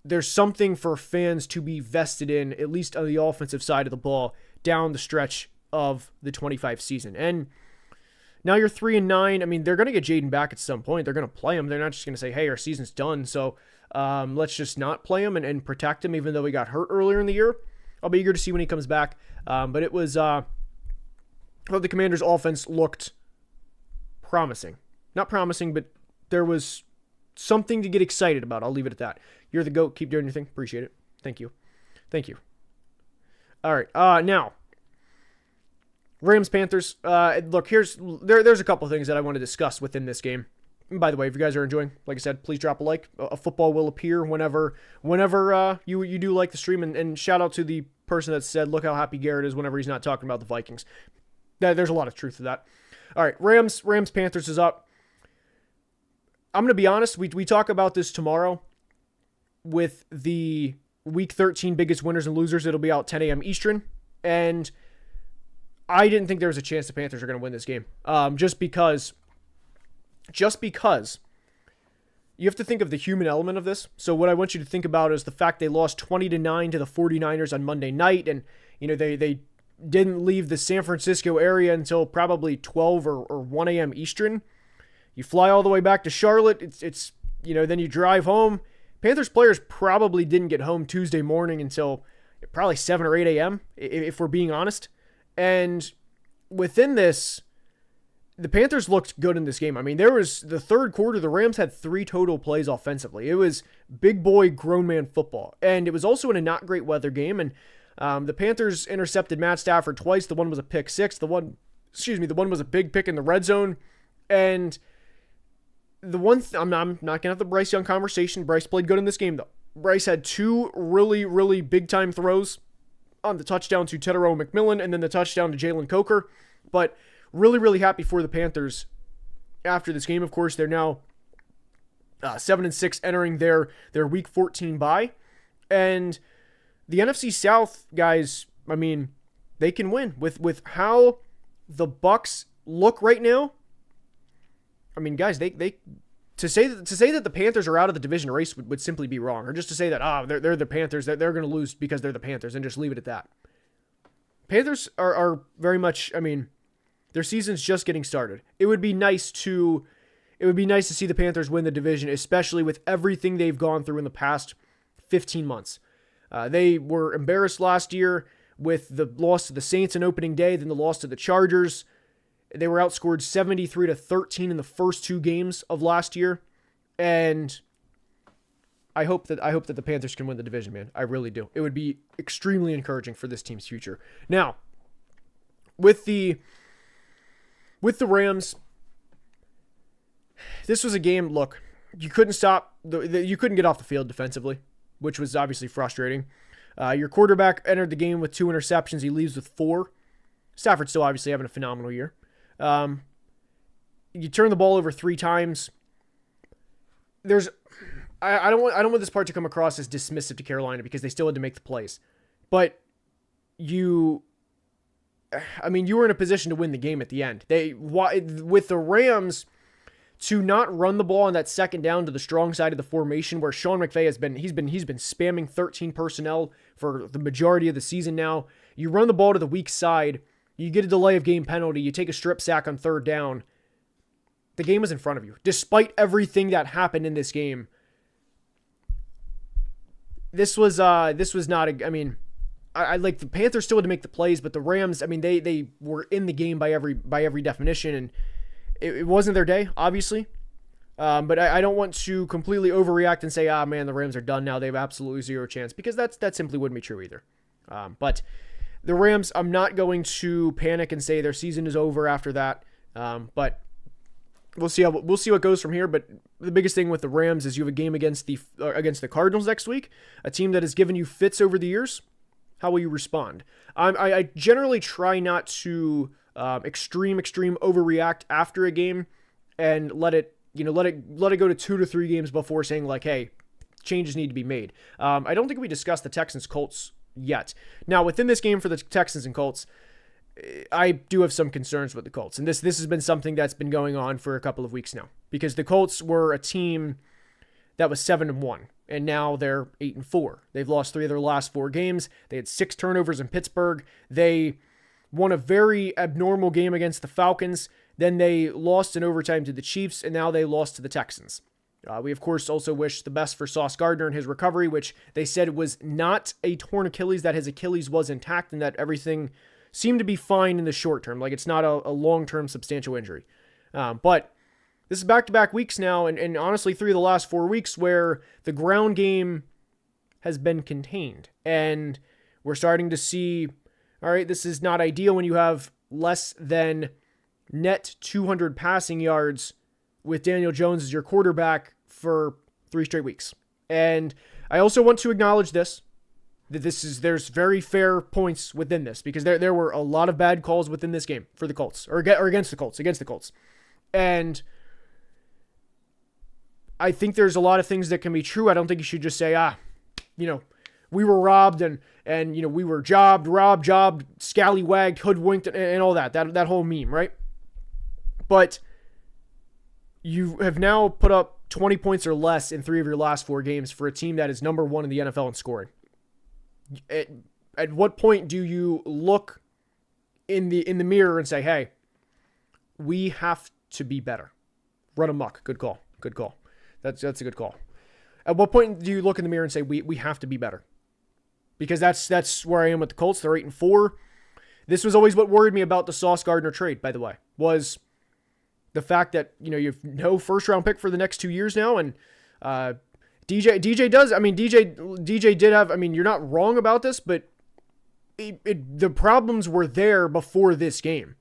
there's something for fans to be vested in, at least on the offensive side of the ball, down the stretch of the 25 season. And now you're 3-9. They're going to get Jaden back at some point. They're going to play him. They're not just going to say, hey, our season's done, so let's just not play him and protect him, even though he got hurt earlier in the year. I'll be eager to see when he comes back. But it was, the Commanders' offense looked promising. Not promising, but there was something to get excited about. I'll leave it at that. You're the GOAT. Keep doing your thing. Appreciate it. Thank you. All right. Now, Rams Panthers. Look, there's a couple things that I want to discuss within this game. And by the way, if you guys are enjoying, like I said, please drop a like. A football will appear whenever you do like the stream. And shout out to the person that said, look how happy Garrett is whenever he's not talking about the Vikings. There's a lot of truth to that. All right, Rams Panthers is up. I'm going to be honest. We talk about this tomorrow with the Week 13 biggest winners and losers. It'll be out 10 a.m. Eastern. And I didn't think there was a chance the Panthers are going to win this game. Just because you have to think of the human element of this. So what I want you to think about is the fact they lost 20-9 to the 49ers on Monday night. And, they didn't leave the San Francisco area until probably 12 or 1 a.m. Eastern. You fly all the way back to Charlotte. It's then you drive home. Panthers players probably didn't get home Tuesday morning until probably 7 or 8 a.m., if we're being honest. And within this, the Panthers looked good in this game. There was the third quarter, the Rams had 3 total plays offensively. It was big boy, grown man football. And it was also in a not great weather game. And the Panthers intercepted Matt Stafford twice. The one was a pick six. The one was a big pick in the red zone. And the one, I'm not going to have the Bryce Young conversation. Bryce played good in this game, though. Bryce had 2 really, really big-time throws on the touchdown to Tedero McMillan and then the touchdown to Jalen Coker. But really, really happy for the Panthers after this game. Of course, they're now 7-6 entering their Week 14 bye. And the NFC South, guys, they can win. With how the Bucs look right now, guys, they that the Panthers are out of the division race would simply be wrong, or just to say that they're the Panthers, they're going to lose because they're the Panthers, and just leave it at that. Panthers are very much, I mean, their season's just getting started. It would be nice to see the Panthers win the division, especially with everything they've gone through in the past 15 months. They were embarrassed last year with the loss to the Saints on opening day, then the loss to the Chargers. They were outscored 73-13 in the first 2 games of last year, and I hope that the Panthers can win the division, man. I really do. It would be extremely encouraging for this team's future. Now, with the Rams, this was a game. Look, you couldn't you couldn't get off the field defensively, which was obviously frustrating. Your quarterback entered the game with 2 interceptions. He leaves with 4. Stafford's still obviously having a phenomenal year. You turn the ball over 3 times. I don't want this part to come across as dismissive to Carolina because they still had to make the plays, but you were in a position to win the game at the end. With the Rams, to not run the ball on that second down to the strong side of the formation where Sean McVay has been spamming 13 personnel for the majority of the season now. You run the ball to the weak side, you get a delay of game penalty, you take a strip sack on 3rd down. The game was in front of you. Despite everything that happened in this game, this was not I like the Panthers still had to make the plays, but the Rams, I mean, they were in the game by every definition, and it wasn't their day, obviously. But I don't want to completely overreact and say, man, the Rams are done now. They have absolutely zero chance, because that simply wouldn't be true either. But the Rams, I'm not going to panic and say their season is over after that. But we'll see what goes from here. But the biggest thing with the Rams is you have a game against the Cardinals next week, a team that has given you fits over the years. How will you respond? I generally try not to extreme overreact after a game and let it go to 2 to 3 games before saying like, hey, changes need to be made. I don't think we discussed the Texans Colts yet. Now, within this game for the Texans and Colts, I do have some concerns with the Colts, and this has been something that's been going on for a couple of weeks now, because the Colts were a team that was 7-1, and now they're 8-4. They've lost 3 of their last 4 games. They had 6 turnovers in Pittsburgh. They won a very abnormal game against the Falcons. Then they lost in overtime to the Chiefs, and now they lost to the Texans. We, of course, also wish the best for Sauce Gardner in his recovery, which they said was not a torn Achilles, that his Achilles was intact, and that everything seemed to be fine in the short term. Like, it's not a long-term substantial injury. But this is back-to-back weeks now, and honestly 3 of the last 4 weeks where the ground game has been contained. And we're starting to see, all right, this is not ideal when you have less than net 200 passing yards with Daniel Jones as your quarterback for 3 straight weeks. And I also want to acknowledge there's very fair points within this, because there were a lot of bad calls within this game for the Colts, or against the Colts. And I think there's a lot of things that can be true. I don't think you should just say, we were robbed and we were robbed, scallywagged, hoodwinked, and all that whole meme, right? But you have now put up 20 points or less in 3 of your last 4 games for a team that is number 1 in the NFL in scoring. At what point do you look in the mirror and say, hey, we have to be better? Run amok. Good call. That's a good call. At what point do you look in the mirror and say, we have to be better? Because that's where I am with the Colts. They're 8-4. This was always what worried me about the Sauce Gardner trade, by the way, was the fact that, you have no first-round pick for the next 2 years now, and DJ did have, you're not wrong about this, but the problems were there before this game.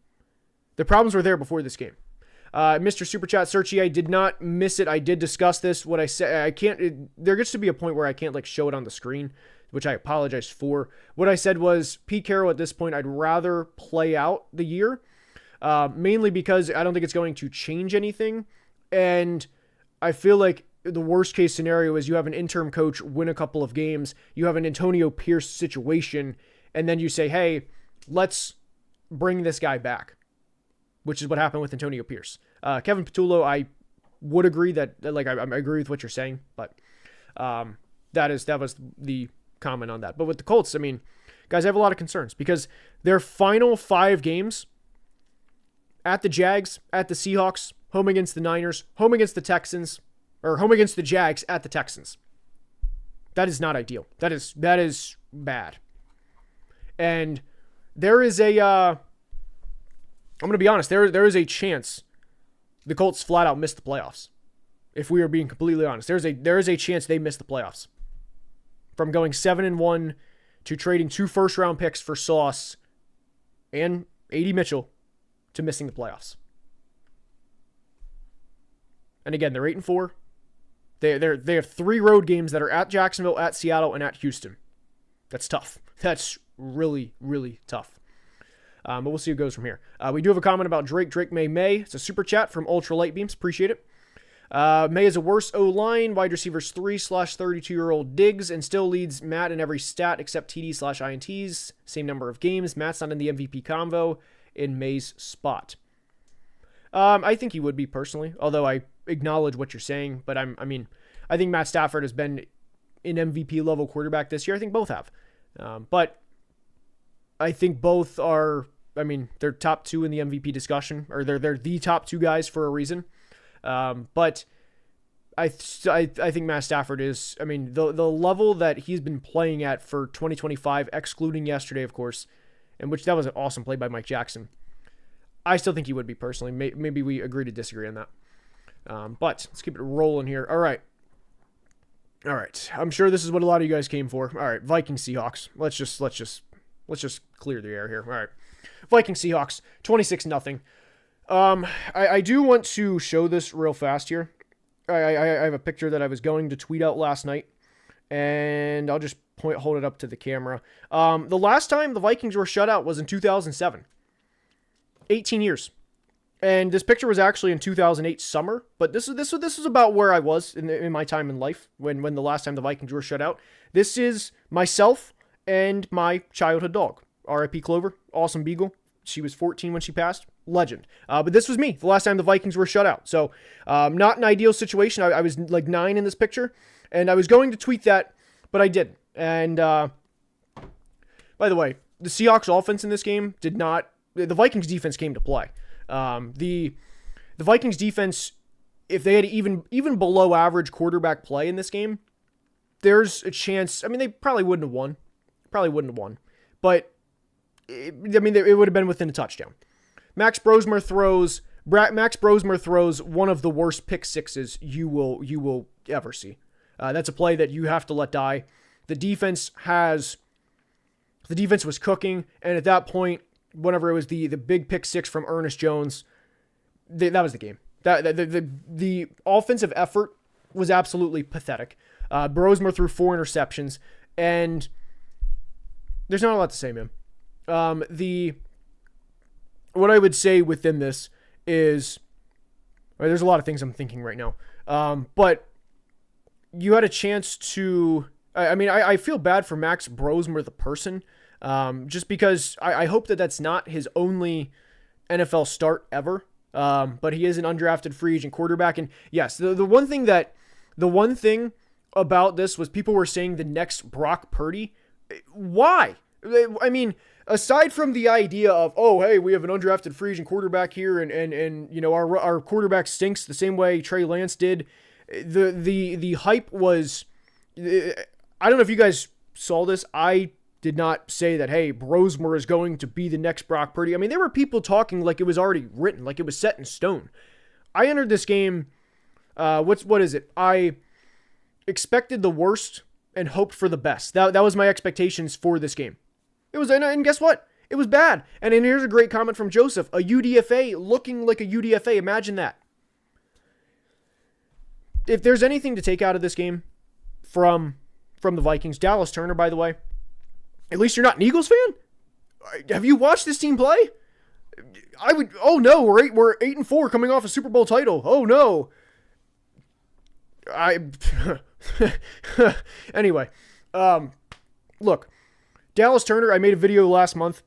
Mr. Super Chat Searchy, I did not miss it. I did discuss this. What I said, there gets to be a point where I can't show it on the screen, which I apologize for. What I said was, Pete Carroll at this point, I'd rather play out the year, mainly because I don't think it's going to change anything. And I feel like the worst case scenario is you have an interim coach win a couple of games, you have an Antonio Pierce situation, and then you say, hey, let's bring this guy back, which is what happened with Antonio Pierce. Kevin Patullo, I would agree that like I agree with what you're saying, but that was the comment on that. But with the Colts, I mean, guys, I have a lot of concerns because their final 5 games at the Jags, at the Seahawks, home against the Niners, home against the Texans, or home against the Jags at the Texans. That is not ideal. That is bad. And there is a I'm going to be honest, there is a chance the Colts flat out miss the playoffs. If we are being completely honest, there is a chance they miss the playoffs. From going 7-1 to trading 2 first-round picks for Sauce and A.D. Mitchell to missing the playoffs. And again, they're 8-4. They have 3 road games that are at Jacksonville, at Seattle, and at Houston. That's tough. That's really, really tough. But we'll see who goes from here. We do have a comment about Drake May. It's a super chat from Ultra Light Beams. Appreciate it. May is a worse O-line, wide receivers 3/32-year-old Diggs, and still leads Matt in every stat except TD/INTs. Same number of games. Matt's not in the MVP convo in May's spot. I think he would be personally, although I acknowledge what you're saying. But I think Matt Stafford has been an MVP level quarterback this year. I think both have. But I think both are, they're top 2 in the MVP discussion, or they're the top 2 guys for a reason. But I think Matt Stafford is, the level that he's been playing at for 2025, excluding yesterday, of course, and which that was an awesome play by Mike Jackson. I still think he would be personally. Maybe we agree to disagree on that. But let's keep it rolling here. All right. I'm sure this is what a lot of you guys came for. All right. Vikings Seahawks. Let's just clear the air here. All right. Vikings Seahawks 26-0. I do want to show this real fast here. I have a picture that I was going to tweet out last night, and I'll just hold it up to the camera. The last time the Vikings were shut out was in 2007. 18 years. And this picture was actually in 2008 summer, but this was about where I was in my time in life when the last time the Vikings were shut out. This is myself and my childhood dog, R.I.P. Clover, awesome beagle. She was 14 when she passed. Legend. But this was me the last time the Vikings were shut out. So not an ideal situation. I was like 9 in this picture, and I was going to tweet that, but I didn't. And by the way, the Seahawks offense in this game did not. The Vikings defense came to play. The Vikings defense, if they had even below average quarterback play in this game, there's a chance. They probably wouldn't have won. But it would have been within a touchdown. Max Brosmer throws one of the worst pick sixes you will ever see. That's a play that you have to let die. The defense was cooking, and at that point, whenever it was the big pick six from Ernest Jones, that was the game. The offensive effort was absolutely pathetic. Brosmer threw 4 interceptions, and there's not a lot to say, man. What I would say within this is, there's a lot of things I'm thinking right now. But you had a chance to, I feel bad for Max Brosmer, the person, just because I hope that that's not his only NFL start ever. But he is an undrafted free agent quarterback. And yes, the one thing about this was people were saying the next Brock Purdy. Why? Aside from the idea of, oh, hey, we have an undrafted free agent quarterback here, and you know, our quarterback stinks the same way Trey Lance did. The hype was, I don't know if you guys saw this. I did not say that, hey, Brosmer is going to be the next Brock Purdy. There were people talking like it was already written, like it was set in stone. I entered this game, what is it? I expected the worst and hoped for the best. That was my expectations for this game. It was, and guess what? It was bad. And here's a great comment from Joseph. A UDFA looking like a UDFA. Imagine that. If there's anything to take out of this game from the Vikings, Dallas Turner, by the way, at least you're not an Eagles fan? Have you watched this team play? Oh no, we're 8-4 coming off a Super Bowl title. Oh no. Anyway, look, Dallas Turner, I made a video last month.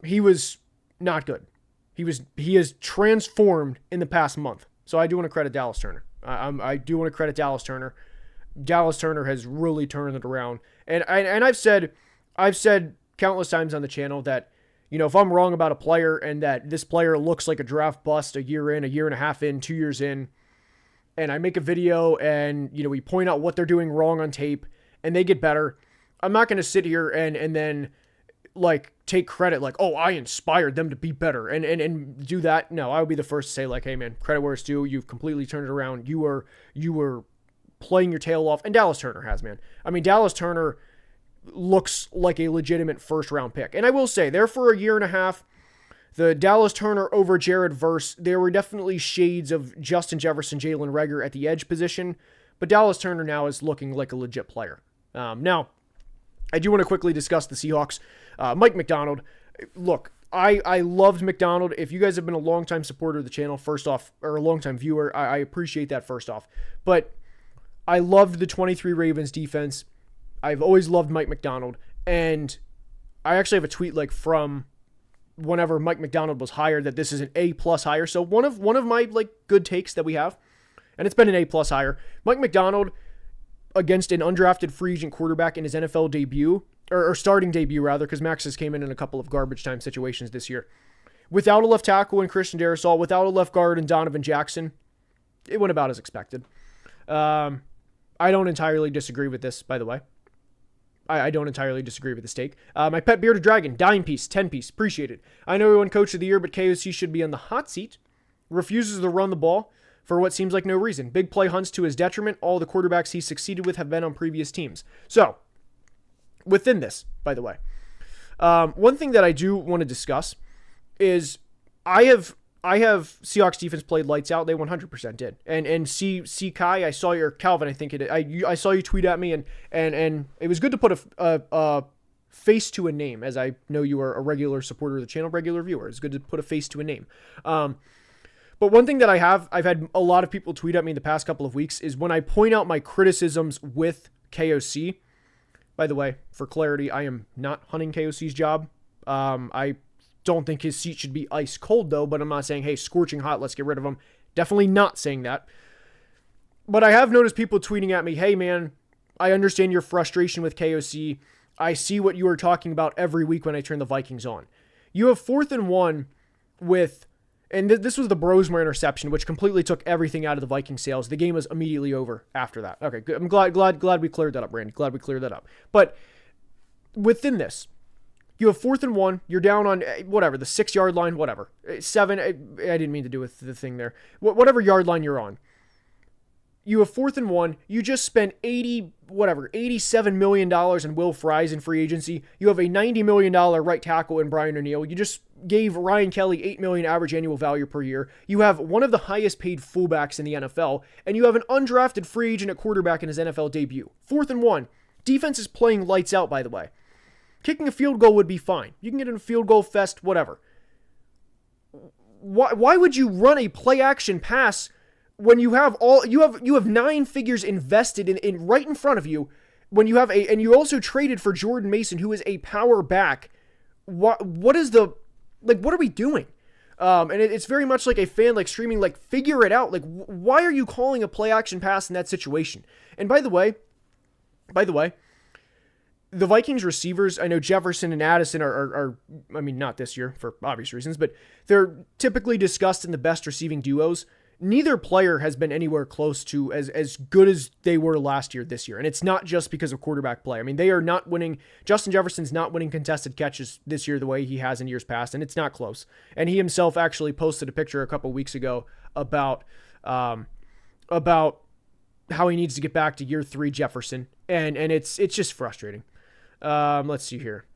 He was not good. He has transformed in the past month. So I do want to credit Dallas Turner. I do want to credit Dallas Turner. Dallas Turner has really turned it around. And I've said countless times on the channel that, if I'm wrong about a player and that this player looks like a draft bust a year in, a year and a half in, 2 years in, and I make a video and, we point out what they're doing wrong on tape and they get better, I'm not going to sit here and then take credit oh, I inspired them to be better and do that. No, I would be the first to say hey man, credit where it's due. You've completely turned it around. You were playing your tail off, and Dallas Turner has, man. I mean, Dallas Turner looks like a legitimate first round pick. And I will say, there for a year and a half, the Dallas Turner over Jared Verse, there were definitely shades of Justin Jefferson, Jalen Reagor at the edge position, but Dallas Turner now is looking like a legit player. Now, I do want to quickly discuss the Seahawks. Mike Macdonald, look, I loved Macdonald. If you guys have been a longtime supporter of the channel, first off, or a longtime viewer, I appreciate that first off. But I loved the 23 Ravens defense. I've always loved Mike Macdonald. And I actually have a tweet from whenever Mike Macdonald was hired that this is an A+ hire. So one of my good takes that we have, and it's been an A+ hire. Mike Macdonald against an undrafted free agent quarterback in his NFL debut, or starting debut rather, because Max has came in a couple of garbage time situations this year. Without a left tackle in Christian Darrisaw, without a left guard in Donovan Jackson, it went about as expected. I don't entirely disagree with this, by the way. I don't entirely disagree with this take. My pet bearded dragon, dime piece, 10 piece, appreciate it. I know he won coach of the year, but KOC should be on the hot seat. Refuses to run the ball for what seems like no reason. Big play hunts to his detriment. All the quarterbacks he succeeded with have been on previous teams. So, within this, by the way, one thing that I do want to discuss is I have Seahawks defense played lights out. They 100% did. And C Kai, I saw your Calvin. I think I saw you tweet at me, and it was good to put a face to a name, as I know you are a regular supporter of the channel, regular viewer. It's good to put a face to a name. But one thing that I've had a lot of people tweet at me in the past couple of weeks is when I point out my criticisms with KOC. By the way, for clarity, I am not hunting KOC's job. I don't think his seat should be ice cold though, but I'm not saying, hey, scorching hot, let's get rid of him. Definitely not saying that. But I have noticed people tweeting at me, hey man, I understand your frustration with KOC. I see what you are talking about every week when I turn the Vikings on. You have 4th and 1 with, and this was the Brosmer interception, which completely took everything out of the Viking sales. The game was immediately over after that. Okay, good. I'm glad we cleared that up, Randy. Glad we cleared that up. But within this, you have 4th and 1. You're down on whatever, the 6-yard line, whatever. 7, I didn't mean to do with the thing there. Whatever yard line you're on. You have 4th and 1. You just spent $87 million in Will Fries in free agency. You have a $90 million right tackle in Brian O'Neill. You just gave Ryan Kelly $8 million average annual value per year. You have one of the highest paid fullbacks in the NFL, and you have an undrafted free agent at quarterback in his NFL debut. 4th and 1. Defense is playing lights out, by the way. Kicking a field goal would be fine. You can get in a field goal fest, whatever. Why would you run a play action pass when you have 9 figures invested in right in front of you, when you have and you also traded for Jordan Mason, who is a power back? What is what are we doing? And it's very much like a fan screaming figure it out. Why are you calling a play action pass in that situation? And by the way, the Vikings receivers, I know Jefferson and Addison are I mean, not this year for obvious reasons, but they're typically discussed in the best receiving duos. Neither player has been anywhere close to as good as they were last year this year. And it's not just because of quarterback play. I mean, they are not winning. Justin Jefferson's not winning contested catches this year the way he has in years past, and it's not close. And he himself actually posted a picture a couple weeks ago about how he needs to get back to year 3 Jefferson. And it's just frustrating. Let's see here.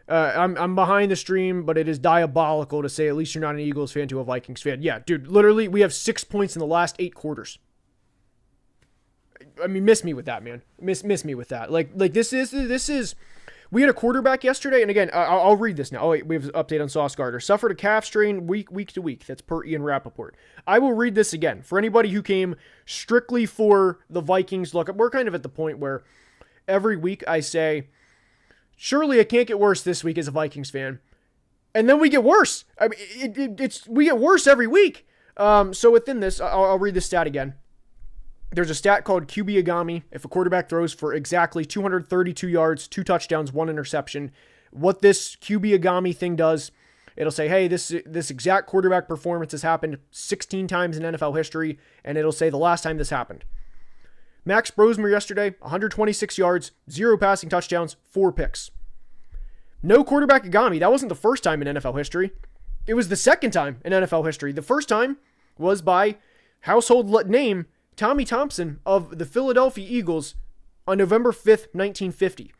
I'm behind the stream, but it is diabolical to say at least you're not an Eagles fan to a Vikings fan. Yeah, dude, literally, we have 6 points in the last 8 quarters. I mean, miss me with that, man. Miss me with that. This is. We had a quarterback yesterday, and again, I'll read this now. Oh wait, we have an update on Sauce Gardner. Suffered a calf strain week to week. That's per Ian Rappaport. I will read this again for anybody who came strictly for the Vikings. Look, we're kind of at the point where every week I say, surely it can't get worse this week as a Vikings fan. And then we get worse. I mean, we get worse every week. So within this, I'll read this stat again. There's a stat called QB-agami. If a quarterback throws for exactly 232 yards, 2 touchdowns, 1 interception, what this QB-agami thing does, it'll say, hey, this exact quarterback performance has happened 16 times in NFL history, and it'll say the last time this happened. Max Brosmer yesterday, 126 yards, 0 passing touchdowns, 4 picks. No quarterback agami. That wasn't the first time in NFL history. It was the second time in NFL history. The first time was by household name Tommy Thompson of the Philadelphia Eagles on November 5th, 1950.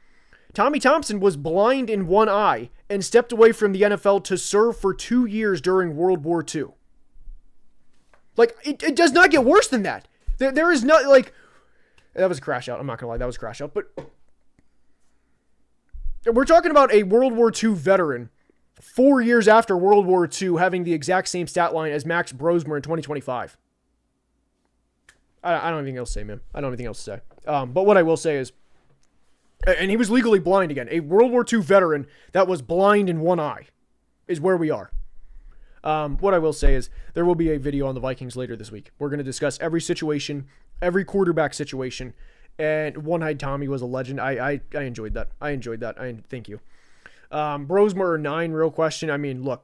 Tommy Thompson was blind in one eye and stepped away from the NFL to serve for 2 years during World War II. Like, it does not get worse than that. There is not, like, that was a crash out. I'm not going to lie, that was a crash out. But we're talking about a World War II veteran 4 years after World War II having the exact same stat line as Max Brosmer in 2025. I don't have anything else to say, man. I don't have anything else to say. But what I will say is, and he was legally blind again. A World War II veteran that was blind in one eye is where we are. What I will say is there will be a video on the Vikings later this week. We're going to discuss every situation, every quarterback situation, and One-Eyed Tommy was a legend. I enjoyed that. Thank you. Brosmer or 9, real question. I mean, look,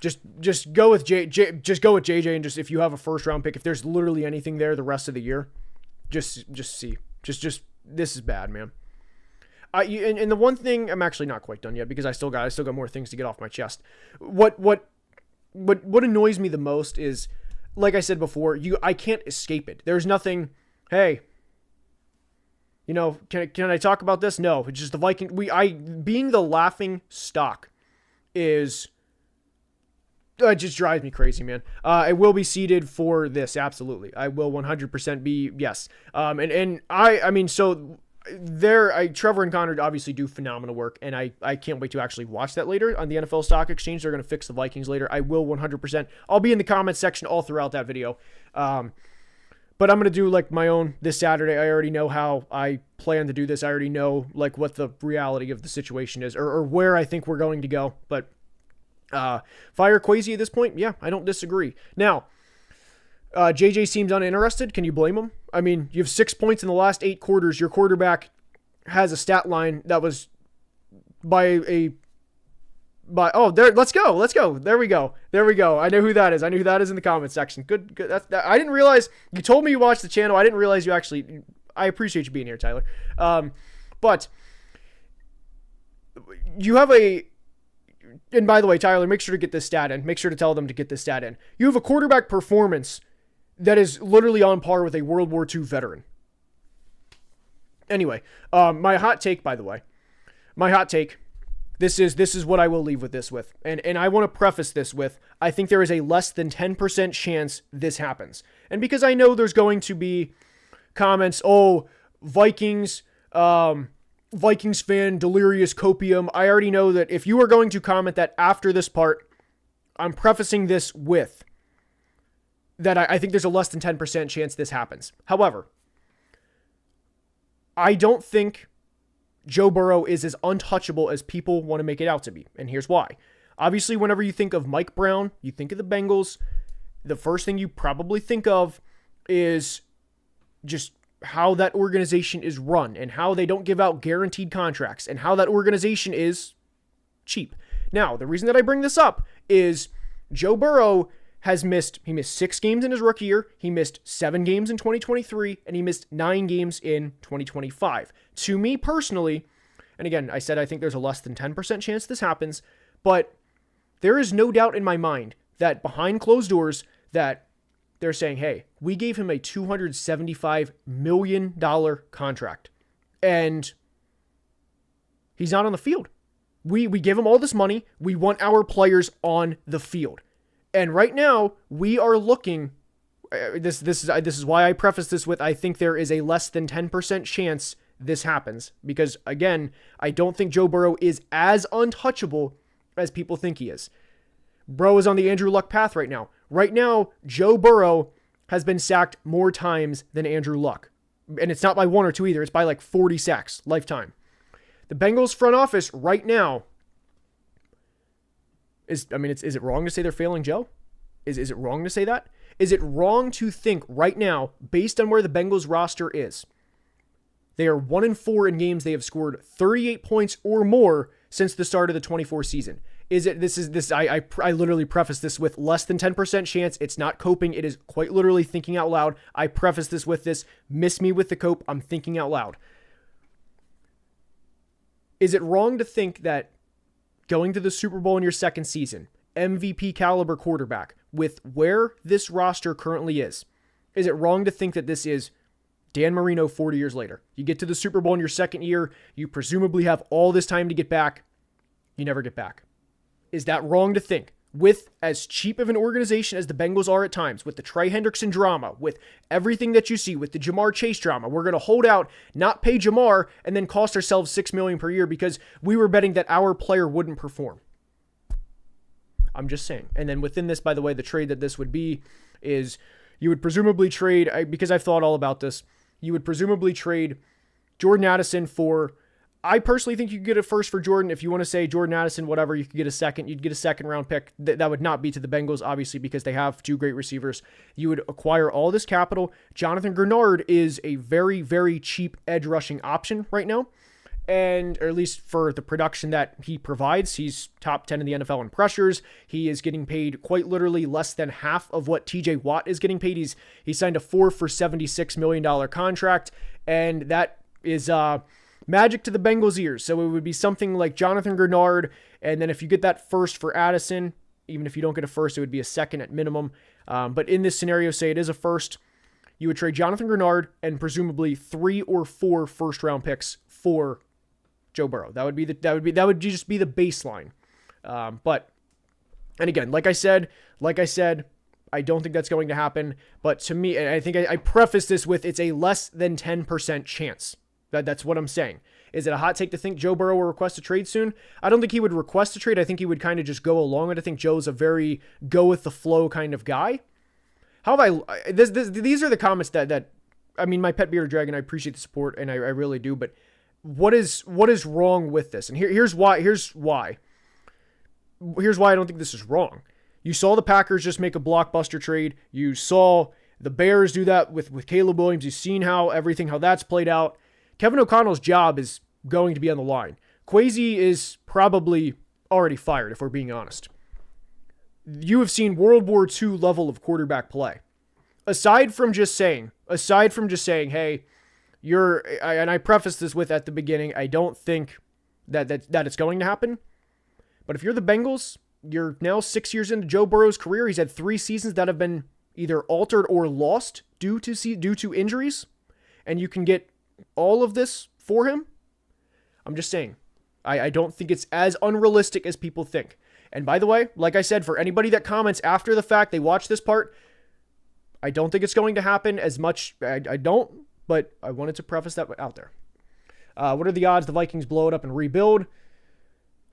just go with just go with JJ, and just, if you have a first round pick, if there's literally anything there the rest of the year, just see. Just this is bad, man. And the one thing, I'm actually not quite done yet because I still got more things to get off my chest. What annoys me the most is, like I said before, I can't escape it. There's nothing, hey, you know, can I talk about this? No, it's just the Viking. Being the laughing stock is, it just drives me crazy, man. I will be seated for this. Absolutely. I will 100% be, yes. I mean, so Trevor and Connor obviously do phenomenal work, and I can't wait to actually watch that later on the NFL Stock Exchange. They're going to fix the Vikings later. I will 100%. I'll be in the comments section all throughout that video. But I'm going to do like my own this Saturday. I already know how I plan to do this. I already know like what the reality of the situation is, or where I think we're going to go. But fire Kwesi at this point? Yeah, I don't disagree. Now, JJ seems uninterested. Can you blame him? I mean, you have 6 points in the last 8 quarters. Your quarterback has a stat line that was let's go. There we go. I know who that is. I know who that is in the comment section. Good. I didn't realize, you told me you watched the channel. I didn't realize you actually, I appreciate you being here, Tyler. But you have and by the way, Tyler, make sure to get this stat in. Make sure to tell them to get this stat in. You have a quarterback performance that is literally on par with a World War II veteran. Anyway, my hot take, by the way. This is what I will leave with this with. And I want to preface this with, I think there is a less than 10% chance this happens. And because I know there's going to be comments, oh, Vikings fan, delirious copium. I already know that if you are going to comment that after this part, I'm prefacing this with that I think there's a less than 10% chance this happens. However, I don't think Joe Burrow is as untouchable as people want to make it out to be. And here's why. Obviously, whenever you think of Mike Brown, you think of the Bengals, the first thing you probably think of is just how that organization is run and how they don't give out guaranteed contracts and how that organization is cheap. Now, the reason that I bring this up is Joe Burrow he missed 6 games in his rookie year, he missed 7 games in 2023, and he missed 9 games in 2025. To me personally, and again, I said I think there's a less than 10% chance this happens, but there is no doubt in my mind that behind closed doors that they're saying, hey, we gave him a $275 million contract, and he's not on the field. We give him all this money. We want our players on the field. And right now, we are looking, this is why I preface this with, I think there is a less than 10% chance this happens. Because, again, I don't think Joe Burrow is as untouchable as people think he is. Bro is on the Andrew Luck path right now. Right now, Joe Burrow has been sacked more times than Andrew Luck. And it's not by 1 or 2 either. It's by like 40 sacks lifetime. The Bengals front office right now is it wrong to say they're failing Joe? Is it wrong to say that? Is it wrong to think right now, based on where the Bengals roster is, they are 1-4 in games they have scored 38 points or more since the start of the 24 season? I literally preface this with less than 10% chance. It's not coping. It is quite literally thinking out loud. I preface this with this. Miss me with the cope. I'm thinking out loud. Is it wrong to think that going to the Super Bowl in your second season, MVP caliber quarterback, with where this roster currently is it wrong to think that this is Dan Marino 40 years later? You get to the Super Bowl in your second year. You presumably have all this time to get back. You never get back. Is that wrong to think? With as cheap of an organization as the Bengals are at times, with the Trey Hendrickson drama, with everything that you see, with the Jamar Chase drama, we're going to hold out, not pay Jamar, and then cost ourselves $6 million per year because we were betting that our player wouldn't perform. I'm just saying. And then within this, by the way, the trade that this would be is you would presumably trade, because I've thought all about this, you would presumably trade Jordan Addison for, I personally think you could get a first for Jordan. If you want to say Jordan Addison, whatever, you could get a second. You'd get a second round pick. That would not be to the Bengals, obviously, because they have two great receivers. You would acquire all this capital. Jonathan Grenard is a very, very cheap edge rushing option right now. And, or at least for the production that he provides, he's top 10 in the NFL in pressures. He is getting paid quite literally less than half of what TJ Watt is getting paid. He signed a 4 for $76 million contract. And that is, magic to the Bengals' ears. So it would be something like Jonathan Grenard, and then if you get that first for Addison, even if you don't get a first, it would be a second at minimum. But in this scenario, say it is a first, you would trade Jonathan Grenard and presumably 3 or 4 first-round picks for Joe Burrow. That would just be the baseline. But again, like I said, I don't think that's going to happen. But to me, and I think I preface this with it's a less than 10% chance. That's what I'm saying. Is it a hot take to think Joe Burrow will request a trade soon? I don't think he would request a trade. I think he would kind of just go along with it. I think Joe's a very go with the flow kind of guy. How have these are the comments that I mean, my pet bearded dragon, I appreciate the support and I really do, but what is wrong with this? And here's why I don't think this is wrong. You saw the Packers just make a blockbuster trade. You saw the Bears do that with Caleb Williams. You've seen how that's played out. Kevin O'Connell's job is going to be on the line. Kwesi is probably already fired, if we're being honest. You have seen World War II level of quarterback play. Aside from just saying, hey, and I preface this with at the beginning, I don't think that it's going to happen. But if you're the Bengals, you're now 6 years into Joe Burrow's career. He's had 3 seasons that have been either altered or lost due to injuries, and you can get all of this for him. I'm just saying, I don't think it's as unrealistic as people think. And by the way, like I said, for anybody that comments after the fact, they watch this part, I don't think it's going to happen as much. I don't, but I wanted to preface that out there. What are the odds the Vikings blow it up and rebuild?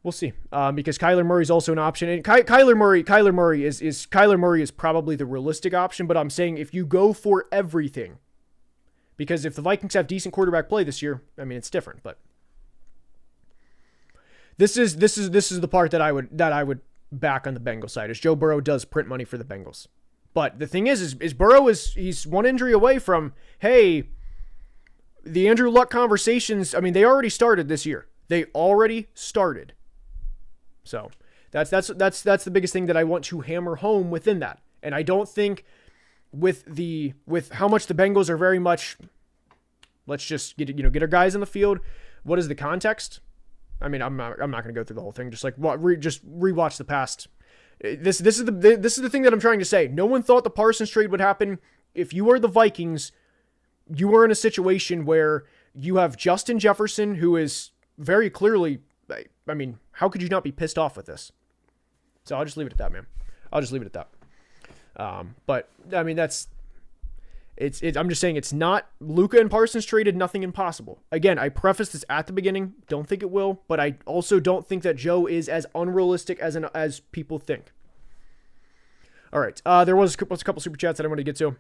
We'll see. Because Kyler Murray is also an option. And Kyler Murray is probably the realistic option, but I'm saying if you go for everything, because if the Vikings have decent quarterback play this year, I mean, it's different, but this is the part that I would back on the Bengals side, is Joe Burrow does print money for the Bengals. But the thing is Burrow he's one injury away from, hey, the Andrew Luck conversations, I mean, they already started this year. They already started. So that's the biggest thing that I want to hammer home within that. And I don't think with how much the Bengals are very much, let's just get our guys in the field. What is the context? I mean, I'm not going to go through the whole thing. Just like just rewatch the past. This is the thing that I'm trying to say. No one thought the Parsons trade would happen. If you are the Vikings, you are in a situation where you have Justin Jefferson, who is very clearly, I mean, how could you not be pissed off with this? So I'll just leave it at that, man. I'll just leave it at that. But I mean, I'm just saying it's not Luka and Parsons traded, nothing impossible. Again, I prefaced this at the beginning. Don't think it will, but I also don't think that Joe is as unrealistic as people think. All right. There was a couple super chats that I want to get to.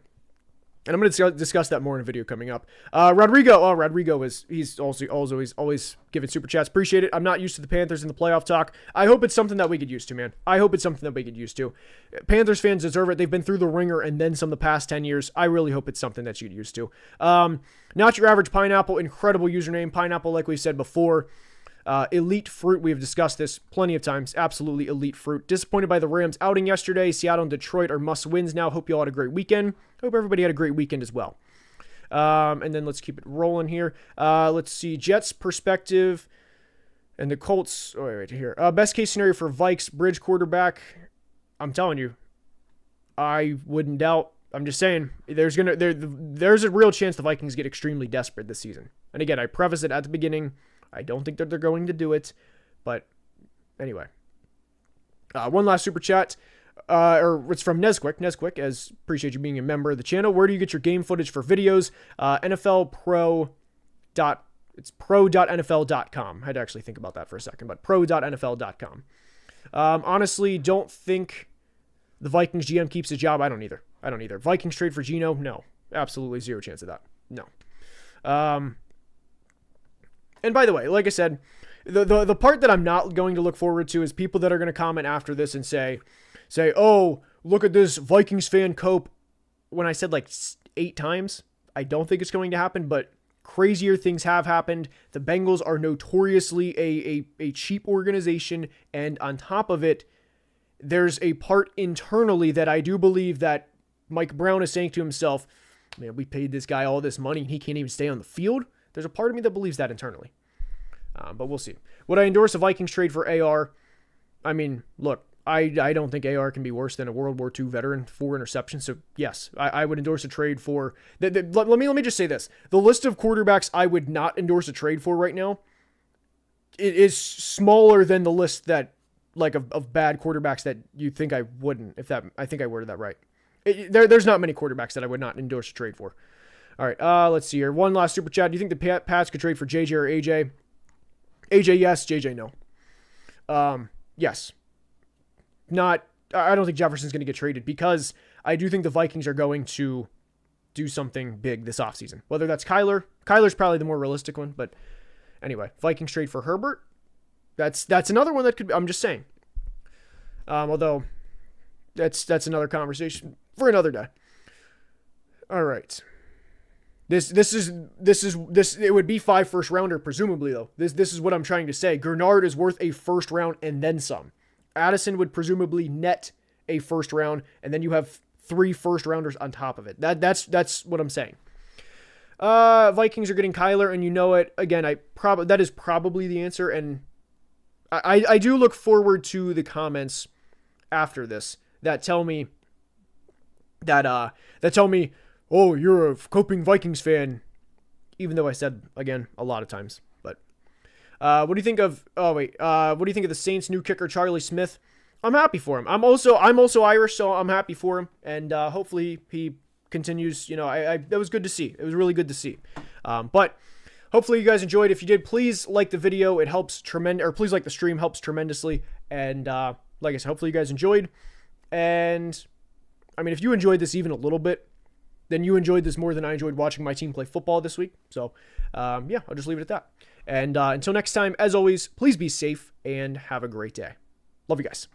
And I'm going to discuss that more in a video coming up. Rodrigo he's also always giving super chats. Appreciate it. I'm not used to the Panthers in the playoff talk. I hope it's something that we get used to, man. I hope it's something that we get used to. Panthers fans deserve it. They've been through the ringer and then some the past 10 years. I really hope it's something that you get used to. Not your average pineapple. Incredible username. Pineapple, like we said before. Elite fruit. We have discussed this plenty of times. Absolutely elite fruit. Disappointed by the Rams outing yesterday. Seattle and Detroit are must wins now. Hope you all had a great weekend. Hope everybody had a great weekend as well. And then let's keep it rolling here. Let's see. Jets perspective and the Colts. Oh, right here. Best case scenario for Vikes bridge quarterback. I'm telling you, I wouldn't doubt. I'm just saying there's a real chance the Vikings get extremely desperate this season. And again, I preface it at the beginning. I don't think that they're going to do it, but anyway. One last super chat, or it's from Nesquick. Nesquick, as appreciate you being a member of the channel. Where do you get your game footage for videos? NFL Pro. It's pro.nfl.com. I had to actually think about that for a second, but pro.nfl.com. Honestly, don't think the Vikings GM keeps his job. I don't either. Vikings trade for Geno? No. Absolutely zero chance of that. No. And by the way, like I said, the part that I'm not going to look forward to is people that are going to comment after this and say, oh, look at this Vikings fan cope. When I said like 8 times, I don't think it's going to happen, but crazier things have happened. The Bengals are notoriously a cheap organization, and on top of it, there's a part internally that I do believe that Mike Brown is saying to himself, man, we paid this guy all this money and he can't even stay on the field. There's a part of me that believes that internally. But we'll see. Would I endorse a Vikings trade for AR? I mean, look, I don't think AR can be worse than a World War II veteran, 4 interceptions. So yes, I would endorse a trade for. Let me just say this: the list of quarterbacks I would not endorse a trade for right now, it is smaller than the list that of bad quarterbacks that you think I wouldn't. I think I worded that right. There's not many quarterbacks that I would not endorse a trade for. All right, let's see here. One last super chat. Do you think the Pats could trade for JJ or AJ? AJ, yes. JJ, no. Yes. I don't think Jefferson's going to get traded because I do think the Vikings are going to do something big this offseason. Whether that's Kyler. Kyler's probably the more realistic one, but anyway, Vikings trade for Herbert. That's another one that could be, I'm just saying. Although that's another conversation for another day. All right. This it would be 5 first rounder presumably though. This is what I'm trying to say. Gernard is worth a first round and then some. Addison would presumably net a first round and then you have 3 first rounders on top of it. That's what I'm saying. Vikings are getting Kyler and you know it. Again, that is probably the answer, and I do look forward to the comments after this that tell me oh, you're a coping Vikings fan, even though I said, again, a lot of times. But what do you think of the Saints' new kicker, Charlie Smith? I'm happy for him. I'm also Irish, so I'm happy for him. And hopefully he continues. That was good to see. It was really good to see. But hopefully you guys enjoyed. If you did, please like the video. It helps or please like the stream. Helps tremendously. And like I said, hopefully you guys enjoyed. And I mean, if you enjoyed this even a little bit, then you enjoyed this more than I enjoyed watching my team play football this week. So, yeah, I'll just leave it at that. And until next time, as always, please be safe and have a great day. Love you guys.